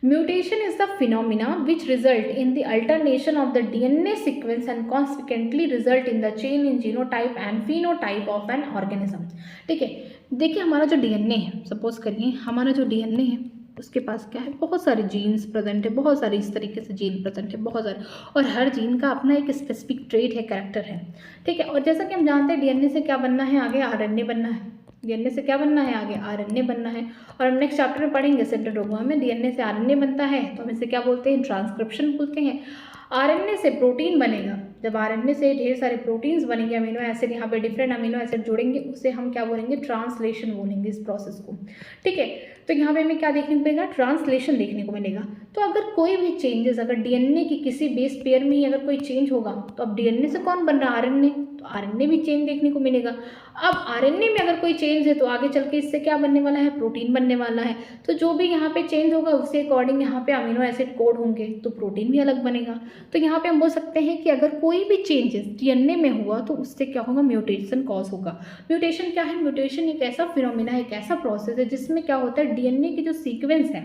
Mutation is the phenomena which result in the alternation of the DNA sequence and consequently result in the change in genotype and phenotype of an organism। ठीक है, देखिए हमारा जो डीएनए है, सपोज करिए हमारा जो डीएनए है उसके पास क्या है, बहुत सारे जीन्स प्रेजेंट है, बहुत सारे इस तरीके से जीन प्रेजेंट है, बहुत सारे, और हर जीन का अपना एक स्पेसिफिक ट्रेट है, कैरेक्टर है। ठीक है, और जैसा कि हम जानते हैं डीएनए से क्या बनना है, आगे आरएनए बनना है। डीएनए से क्या बनना है, आगे आरएनए बनना है। और हम नेक्स्ट चैप्टर में पढ़ेंगे सेंट्रोडोग्मा में डीएनए से आरएनए बनता है तो हम इसे क्या बोलते हैं, ट्रांसक्रिप्शन बोलते हैं। आरएनए से प्रोटीन बनेगा, जब आरएनए से ढेर सारे प्रोटीन्स बनेंगे, अमीनो एसिड, यहाँ पे डिफरेंट अमीनो एसिड जुड़ेंगे, उसे हम क्या बोलेंगे, ट्रांसलेशन बोलेंगे इस प्रोसेस को। ठीक है, तो यहाँ पे हमें क्या देखने को मिलेगा, ट्रांसलेशन देखने को मिलेगा। तो अगर कोई भी चेंजेस, अगर डीएनए की किसी बेस पेयर में ही अगर कोई चेंज होगा तो अब डीएनए से कौन बन रहा है, आरएनए, तो आरएनए भी चेंज देखने को मिलेगा। अब आरएनए में अगर कोई चेंज है तो आगे चल के इससे क्या बनने वाला है, प्रोटीन बनने वाला है। तो जो भी यहाँ पे चेंज होगा उसके अकॉर्डिंग यहाँ पे अमीनो एसिड कोड होंगे तो प्रोटीन भी अलग बनेगा। तो यहाँ पे हम बोल सकते हैं कि अगर कोई भी चेंजेस डीएनए में हुआ तो उससे क्या होगा, म्यूटेशन कॉज होगा। म्यूटेशन क्या है, म्यूटेशन एक ऐसा फिनोमिना है, एक ऐसा प्रोसेस है जिसमें क्या होता है, डीएनए की जो सीक्वेंस है,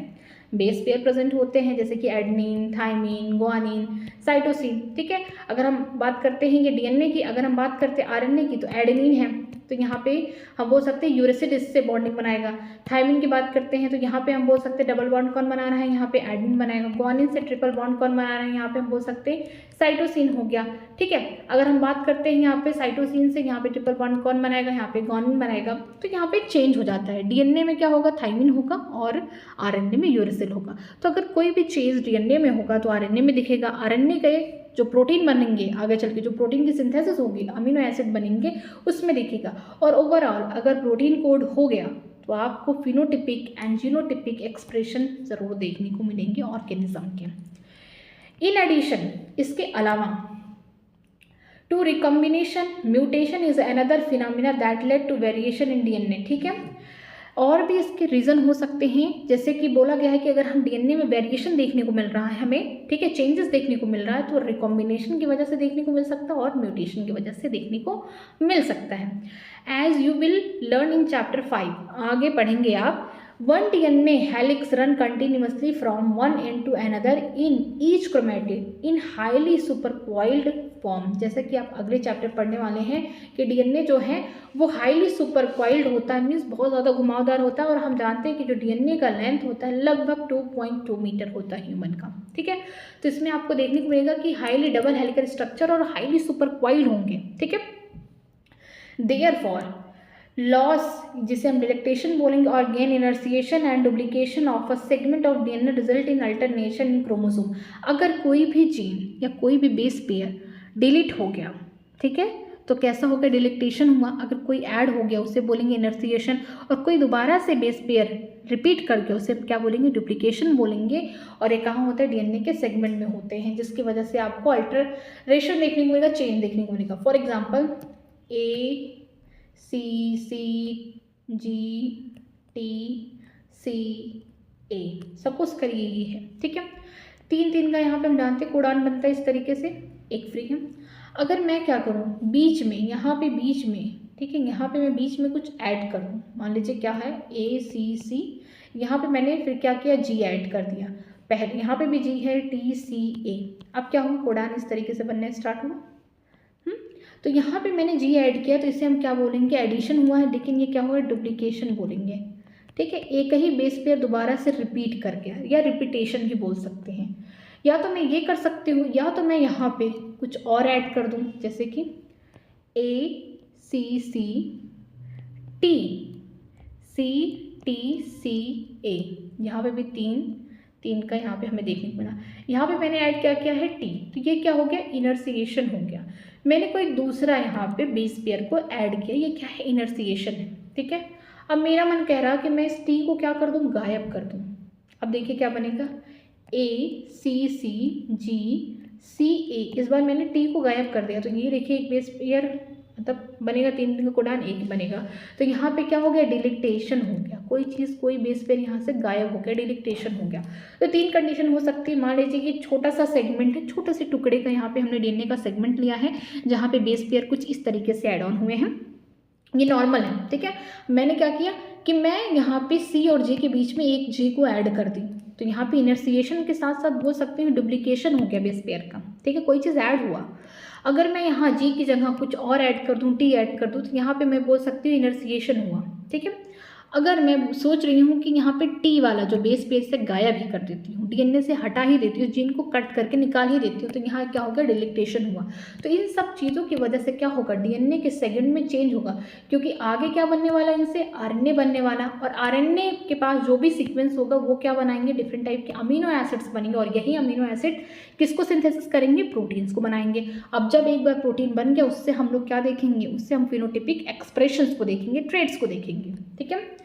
बेस पेयर प्रेजेंट होते हैं जैसे कि एडेनिन, थाइमिन, ग्वानिन, साइटोसिन। ठीक है, अगर हम बात करते हैं कि डीएनए की, अगर हम बात करते हैं आरएनए की तो एडेनिन है, तो यहाँ पे हम बोल सकते हैं यूरेसिड इससे बॉन्डिंग बनाएगा। थाइमिन की बात करते हैं तो यहाँ पे हम बोल सकते हैं डबल बॉन्ड कौन बना रहा है, यहाँ पे एडेनिन बनाएगा। ग्वानिन से ट्रिपल बॉन्ड कौन बना रहा है, यहाँ पे हम बोल सकते हैं साइटोसिन हो गया। ठीक है, अगर हम बात करते हैं यहाँ पे साइटोसिन से, यहाँ पे ट्रिपल बॉन्ड कौन बनाएगा, यहाँ पे ग्वानिन बनाएगा। तो यहाँ पे चेंज हो जाता है, डीएनए में क्या होगा, थाइमिन होगा और आरएनए में यूरेसिल होगा। तो अगर कोई भी चीज़ डीएनए में होगा तो आरएनए में दिखेगा। आरएनए के जो प्रोटीन बनेंगे आगे चल के, जो प्रोटीन की सिंथेसिस होगी, अमीनो एसिड बनेंगे, उसमें दिखेगा। और ओवरऑल अगर प्रोटीन कोड हो गया तो आपको फिनोटिपिक एंड जीनोटिपिक एक्सप्रेशन ज़रूर देखने को मिलेंगे ऑर्गेनिज्म के। इन एडिशन, इसके अलावा, to recombination, mutation is another phenomena that lead to variation in DNA. ठीक है, और भी इसके रीज़न हो सकते हैं, जैसे कि बोला गया है कि अगर हम डीएनए में वेरिएशन देखने को मिल रहा है हमें, ठीक है, चेंजेस देखने को मिल रहा है, तो रिकॉम्बिनेशन की वजह से देखने को मिल सकता है और म्यूटेशन की वजह से देखने को मिल सकता है। As you will learn in chapter 5, आगे पढ़ेंगे आप, one DNA helix run continuously from one end to another in each chromatid in highly supercoiled form. जैसा कि आप अगले चैप्टर पढ़ने वाले हैं कि डीएनए जो है वो हाईली सुपरक्वाइल्ड होता है, मीन्स बहुत ज़्यादा घुमावदार होता है। और हम जानते हैं कि जो डीएनए का लेंथ होता है लगभग 2.2 मीटर होता है ह्यूमन का। ठीक है, तो इसमें आपको देखने को मिलेगा कि हाईली डबल हेलिकल स्ट्रक्चर और हाईली सुपरक्वाइल्ड होंगे। ठीक है, देयरफॉर लॉस, जिसे हम डिलेक्टेशन बोलेंगे, और gain, insertion and duplication of a segment of DNA result in alternation in chromosome. अगर कोई भी जीन या कोई भी बेस पेयर डिलीट हो गया, ठीक है, तो कैसा हो गया, डिलेक्टेशन हुआ। अगर कोई ऐड हो गया उसे बोलेंगे इनर्सिएशन, और कोई दोबारा से बेस पेयर रिपीट करके उसे क्या बोलेंगे, डुप्लीकेशन बोलेंगे। और ये कहाँ होता है, डीएनए के सेगमेंट में होते हैं, जिसकी वजह से आपको अल्टरेशन देखने को मिलेगा, चेंज देखने को मिलेगा। For example A C C G T C A, suppose करिए ये है। ठीक है, 3 का यहाँ पे हम जानते हैं कोडान बनता है इस तरीके से, एक फ्री है। अगर मैं क्या करूँ बीच में, यहाँ पे बीच में, ठीक है, यहाँ पे मैं बीच में कुछ ऐड कर दूँ, मान लीजिए क्या है ए सी सी, यहाँ पे मैंने फिर क्या किया, जी ऐड कर दिया। पहले यहाँ पे भी जी है, टी सी ए। अब क्या हुआ, कोडान इस तरीके से बनना स्टार्ट हुआ। तो यहाँ पे मैंने जी ऐड किया तो इसे हम क्या बोलेंगे, एडिशन हुआ है, लेकिन ये क्या हुआ, डुप्लीकेशन बोलेंगे। ठीक है, एक ही बेस पेयर दोबारा से रिपीट कर गया, या रिपीटेशन भी बोल सकते हैं। या तो मैं ये कर सकती हूँ, या तो मैं यहाँ पे कुछ और ऐड कर दूँ, जैसे कि ए C C T C T C ए। यहाँ पे भी तीन का यहाँ पे हमें देखने को मिला। यहाँ पे मैंने ऐड क्या किया है, टी, तो ये क्या हो गया, इनर्सिएशन हो गया। मैंने कोई दूसरा यहाँ पे बेस पेयर को ऐड किया, ये क्या है, इनर्सिएशन है। ठीक है, अब मेरा मन कह रहा कि मैं इस टी को क्या कर दूँ, गायब कर दूँ। अब देखिए क्या बनेगा, ए सी सी जी सी ए। इस बार मैंने टी को गायब कर दिया, तो ये देखिए एक बेस पेयर मतलब बनेगा, 3 का कोडान 1 बनेगा। तो यहाँ पे क्या हो गया, डिलेक्टेशन हो गया, कोई चीज़ कोई बेस पेयर यहाँ से गायब हो गया, डिलेक्टेशन हो गया। तो 3 कंडीशन हो सकती है। मान लीजिए कि छोटा सा सेगमेंट है, छोटे से टुकड़े का यहाँ पे हमने डीएनए का सेगमेंट लिया है, जहाँ पे बेस पेयर कुछ इस तरीके से ऐड ऑन हुए हैं। ये नॉर्मल है, ठीक है। मैंने क्या किया कि मैं यहाँ पे सी और जी के बीच में एक जी को ऐड कर दी, तो यहाँ पे इनर्सिएशन के साथ साथ बोल सकते हैं डुप्लीकेशन हो गया बेस पेयर का, ठीक है, कोई चीज़ ऐड हुआ। अगर मैं यहाँ जी की जगह कुछ और ऐड कर दूँ, टी ऐड कर दूँ, तो यहाँ पे मैं बोल सकती हूँ इनर्सिएशन हुआ, ठीक है। अगर मैं सोच रही हूँ कि यहाँ पे टी वाला जो बेस पेयर से गायब ही कर देती हूँ, डीएनए से हटा ही देती हूँ, जीन को कट करके निकाल ही देती हूँ, तो यहाँ क्या होगा, डिलीटेशन हुआ। तो इन सब चीज़ों की वजह से क्या होगा, डीएनए के सेगमेंट में चेंज होगा, क्योंकि आगे क्या बनने वाला है, इनसे आरएनए बनने वाला, और आरएनए के पास जो भी सीक्वेंस होगा वो क्या बनाएंगे, डिफरेंट टाइप के अमीनो एसिड्स बनेंगे, और यही अमीनो एसिड किसको सिंथेसिस करेंगे, प्रोटीन्स को बनाएंगे। अब जब एक बार प्रोटीन बन गया, उससे हम लोग क्या देखेंगे, उससे हम फिनोटिपिक एक्सप्रेशंस को देखेंगे, ट्रेड्स को देखेंगे, ठीक है।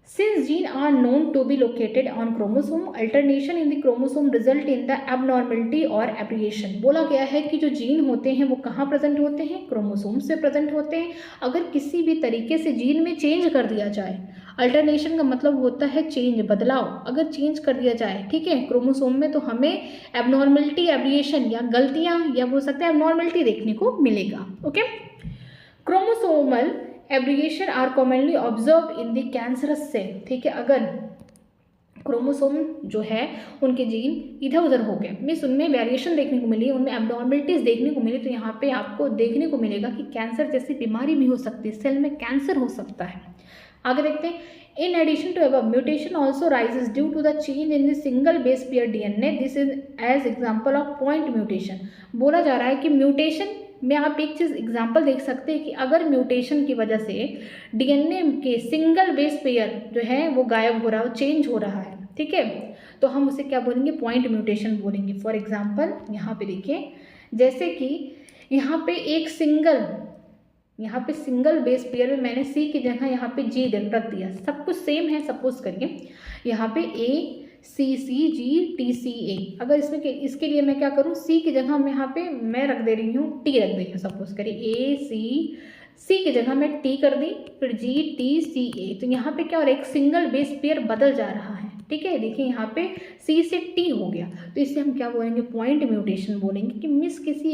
Since genes are known to be located on chromosome, alternation in the chromosome result in the abnormality or aberration। बोला गया है कि जो जीन होते हैं वो कहाँ प्रेजेंट होते हैं, क्रोमोसोम से प्रेजेंट होते हैं। अगर किसी भी तरीके से जीन में चेंज कर दिया जाए, अल्टरनेशन का मतलब होता है चेंज, बदलाव, अगर चेंज कर दिया जाए, ठीक है, क्रोमोसोम में, तो हमें एबनॉर्मलिटी, एब्रिएशन या गलतियाँ या हो सकता है एबनॉर्मलिटी देखने को मिलेगा। Okay, chromosomal aberration are commonly observe in the cancerous cell, ठीक है। अगर क्रोमोसोम जो है उनके जीन इधर उधर हो गए, मीन्स उनमें वेरिएशन देखने को मिली, उनमें एब्नॉर्मलिटीज देखने को मिली, तो यहाँ पे आपको देखने को मिलेगा कि कैंसर जैसी बीमारी भी हो सकती है, सेल में कैंसर हो सकता है। आगे देखते हैं, in addition to above, mutation also rises due to the change in the single base pair DNA, this is as example of point mutation। बोला जा रहा है कि म्यूटेशन में आप एक चीज़ एग्जाम्पल देख सकते हैं कि अगर म्यूटेशन की वजह से डीएनए के सिंगल बेस पेयर जो है वो गायब हो रहा है, चेंज हो रहा है, ठीक है, तो हम उसे क्या बोलेंगे, पॉइंट म्यूटेशन बोलेंगे। फॉर एग्जाम्पल यहाँ पे देखिए, जैसे कि यहाँ पे एक सिंगल बेस पेयर में मैंने सी की जगह यहाँ पे जी रख दिया, सब कुछ सेम है, सपोज करिए यहाँ पे ए C C G T C ए, अगर इसके लिए मैं क्या करूँ, सी की जगह मैं यहाँ पे मैं रख दे रही हूँ, टी रख दे रही हूँ, सपोज करिए ए सी की जगह मैं टी कर दी, फिर जी टी सी ए, तो यहाँ पे क्या हो रहा है, एक सिंगल बेस पेयर बदल जा रहा है, ठीक है। देखिए यहाँ पे सी से टी हो गया, तो इसे हम क्या बोलेंगे, पॉइंट म्यूटेशन बोलेंगे, कि मिस किसी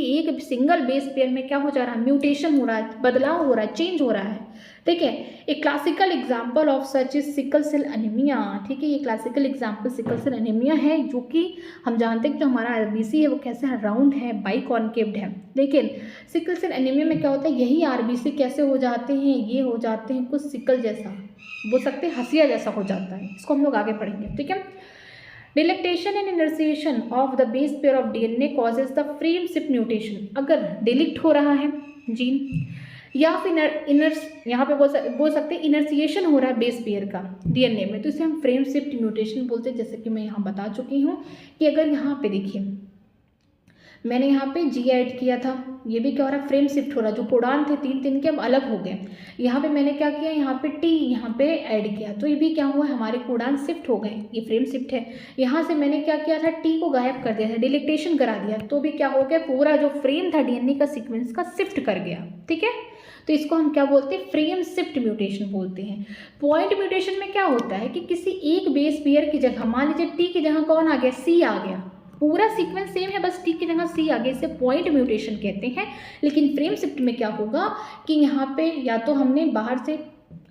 एक सिंगल बेस पेयर में क्या हो जा रहा है, म्यूटेशन हो रहा है, बदलाव हो रहा है, चेंज हो रहा है, ठीक है। एक classical example of such is sickle cell anaemia, ठीक है, ये classical example sickle cell anaemia है, जो कि हम जानते हैं कि जो हमारा आरबीसी है वो कैसे है, राउंड है, बाइकॉन्केव्ड है, लेकिन सिकल सेल एनीमिया में क्या होता है, यही आरबीसी कैसे हो जाते हैं, ये हो जाते हैं कुछ सिकल जैसा, बोल सकते हैं हंसिया जैसा हो जाता है, इसको हम लोग आगे पढ़ेंगे, ठीक है। Deletion and insertion of the base pair of DNA causes the frame shift mutation. अगर डिलीट हो रहा है जीन, या फिर यहाँ पे बोल सकते हैं इनर्सिएशन हो रहा है बेस पेयर का डीएनए में, तो इसे हम फ्रेम शिफ्ट म्यूटेशन बोलते हैं। जैसे कि मैं यहाँ बता चुकी हूँ कि अगर यहाँ पे देखिए मैंने यहाँ पे जी ऐड किया था, ये भी क्या हो रहा है, फ्रेम शिफ्ट हो रहा है, जो कोडान थे तीन के अब अलग हो गए। यहाँ पे मैंने क्या किया, यहाँ पे टी यहाँ पे ऐड किया, तो ये भी क्या हुआ, हमारे कोडान शिफ्ट हो गए, ये फ्रेम शिफ्ट है। यहाँ से मैंने क्या किया था, टी को गायब कर दिया था, डिलीटेशन करा दिया, तो भी क्या हो गया, पूरा जो फ्रेम था डीएनए का सीक्वेंस का शिफ्ट कर गया, ठीक है। तो इसको हम क्या बोलते हैं, फ्रेम शिफ्ट म्यूटेशन बोलते हैं। पॉइंट म्यूटेशन में क्या होता है कि किसी एक बेस पेयर की जगह, मान लीजिए टी की जगह कौन आ गया, सी आ गया, पूरा सीक्वेंस सेम है, बस टी की जगह सी आ गया, इसे पॉइंट म्यूटेशन कहते हैं। लेकिन फ्रेम शिफ्ट में क्या होगा कि यहाँ पे या तो हमने बाहर से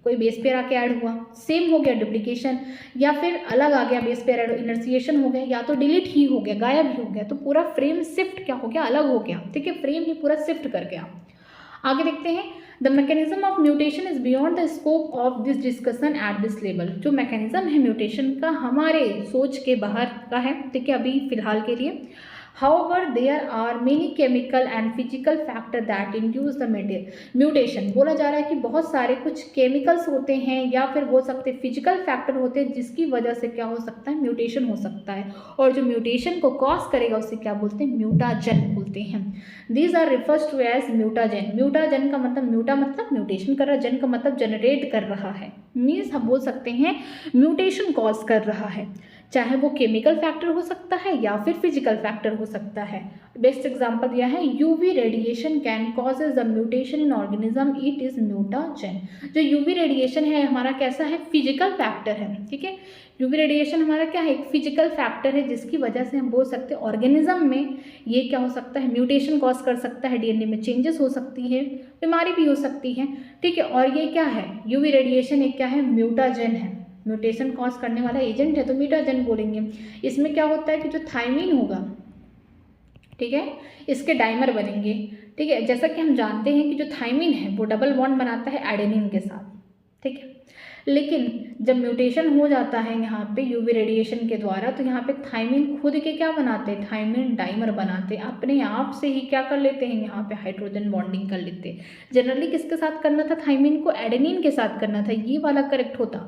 कोई बेस पेयर आके ऐड हुआ, सेम हो गया डुप्लीकेशन, या फिर अलग आ गया बेस पेयर ऐड, इनर्सिएशन हो गया, या तो डिलीट ही हो गया, गायब ही हो गया, तो पूरा फ्रेम शिफ्ट क्या हो गया, अलग हो गया, ठीक है, फ्रेम ही पूरा शिफ्ट कर गया। आगे देखते हैं, the mechanism of mutation is beyond the scope of this discussion at this level. जो मैकेनिज्म है म्यूटेशन का हमारे सोच के बाहर का है, ठीक है, अभी फिलहाल के लिए। However, there are many chemical and physical factors that induce the mutation। बोला जा रहा है कि बहुत सारे कुछ केमिकल्स होते हैं या फिर बोल सकते हैं फिजिकल फैक्टर होते हैं जिसकी वजह से क्या हो सकता है, म्यूटेशन हो सकता है, और जो म्यूटेशन को कॉज करेगा उसे क्या बोलते हैं, म्यूटाजन बोलते हैं। These are refers to as mutagen. Mutagen का मतलब, म्यूटा मतलब म्यूटेशन कर रहा है, जन का मतलब जनरेट कर रहा है, मीन्स हम बोल सकते हैं म्यूटेशन कॉज कर रहा है। चाहे वो केमिकल फैक्टर हो सकता है या फिर फिजिकल फैक्टर हो सकता है। बेस्ट एग्जांपल दिया है, UV radiation can causes the mutation in organism, it is mutagen. जो यूवी रेडिएशन है हमारा कैसा है, फिजिकल फैक्टर है, ठीक है। यूवी रेडिएशन हमारा क्या है, एक फिजिकल फैक्टर है जिसकी वजह से हम बोल सकते हैं ऑर्गेनिज्म में ये क्या हो सकता है, म्यूटेशन कॉज कर सकता है, डीएनए में चेंजेस हो सकती है, बीमारी भी हो सकती है, ठीक है। और ये क्या है, यूवी रेडिएशन एक क्या है, म्यूटाजेन है, म्यूटेशन कॉज करने वाला एजेंट है तो म्यूटाजेन बोलेंगे। इसमें क्या होता है कि जो थायमिन होगा, ठीक है, इसके डाइमर बनेंगे, ठीक है। जैसा कि हम जानते हैं कि जो थायमिन है वो डबल बॉन्ड बनाता है एडेनिन के साथ, ठीक है। लेकिन जब म्यूटेशन हो जाता है यहाँ पे यूवी रेडिएशन के द्वारा, तो यहाँ पे थायमिन खुद के क्या बनाते हैं, थायमिन डाइमर बनाते हैं, अपने आप से ही क्या कर लेते हैं, यहाँ पे हाइड्रोजन बॉन्डिंग कर लेते हैं। जनरली किसके साथ करना था, थायमिन को एडेनिन के साथ करना था, ये वाला करेक्ट होता।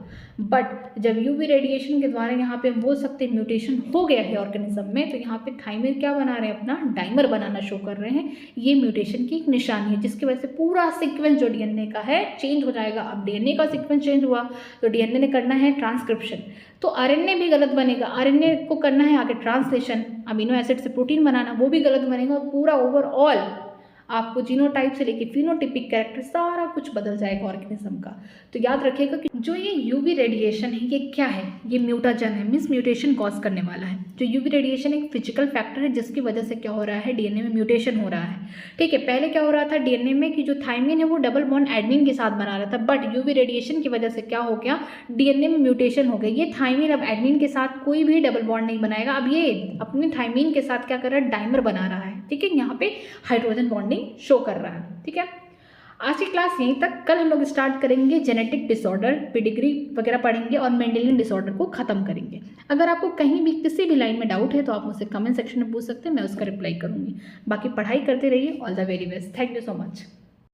बट जब यूवी रेडिएशन के द्वारा यहाँ पे बोल सकते हैं म्यूटेशन हो गया है ऑर्गेनिज्म में, तो यहाँ पे थायमिन क्या बना रहे हैं, अपना डाइमर बनाना शो कर रहे हैं। ये म्यूटेशन की एक निशानी है जिसकी वजह से पूरा सीक्वेंस जो डीएनए का है चेंज हो जाएगा। अब डीएनए का सीक्वेंस चेंज हुआ तो डीएनए ने करना है ट्रांसक्रिप्शन, तो आरएनए भी गलत बनेगा, आरएनए को करना है आगे ट्रांसलेशन, अमीनो एसिड से प्रोटीन बनाना, वो भी गलत बनेगा। और पूरा ओवरऑल आपको जीनोटाइप से लेके फिनोटिपिक कैरेक्टर सारा कुछ बदल जाएगा ऑर्गेनिज्म का। तो याद रखिएगा कि जो ये यूवी रेडिएशन है ये क्या है, ये म्यूटाजन है, मीन्स म्यूटेशन कॉज करने वाला है। जो यूवी रेडिएशन एक फिजिकल फैक्टर है जिसकी वजह से क्या हो रहा है, डीएनए में म्यूटेशन हो रहा है, ठीक है। पहले क्या हो रहा था डीएनए में कि जो थायमिन है वो डबल बॉन्ड एडेनिन के साथ बना रहा था, बट यूवी रेडिएशन की वजह से क्या हो गया, डीएनए में म्यूटेशन हो गया। ये थायमिन अब एडेनिन के साथ कोई भी डबल बॉन्ड नहीं बनाएगा, अब ये अपने थायमिन के साथ क्या कर रहा है, डाइमर बना रहा है, ठीक है। यहाँ पे हाइड्रोजन बॉन्डिंग शो कर रहा है, ठीक है। आज की क्लास यहीं तक। कल हम लोग स्टार्ट करेंगे जेनेटिक डिसऑर्डर, पेडिग्री वगैरह पढ़ेंगे और मेंडेलियन डिसऑर्डर को खत्म करेंगे। अगर आपको कहीं भी किसी भी लाइन में डाउट है तो आप मुझसे कमेंट सेक्शन में पूछ सकते हैं, मैं उसका रिप्लाई करूंगी। बाकी पढ़ाई करते रहिए। All the very best. Thank you so much.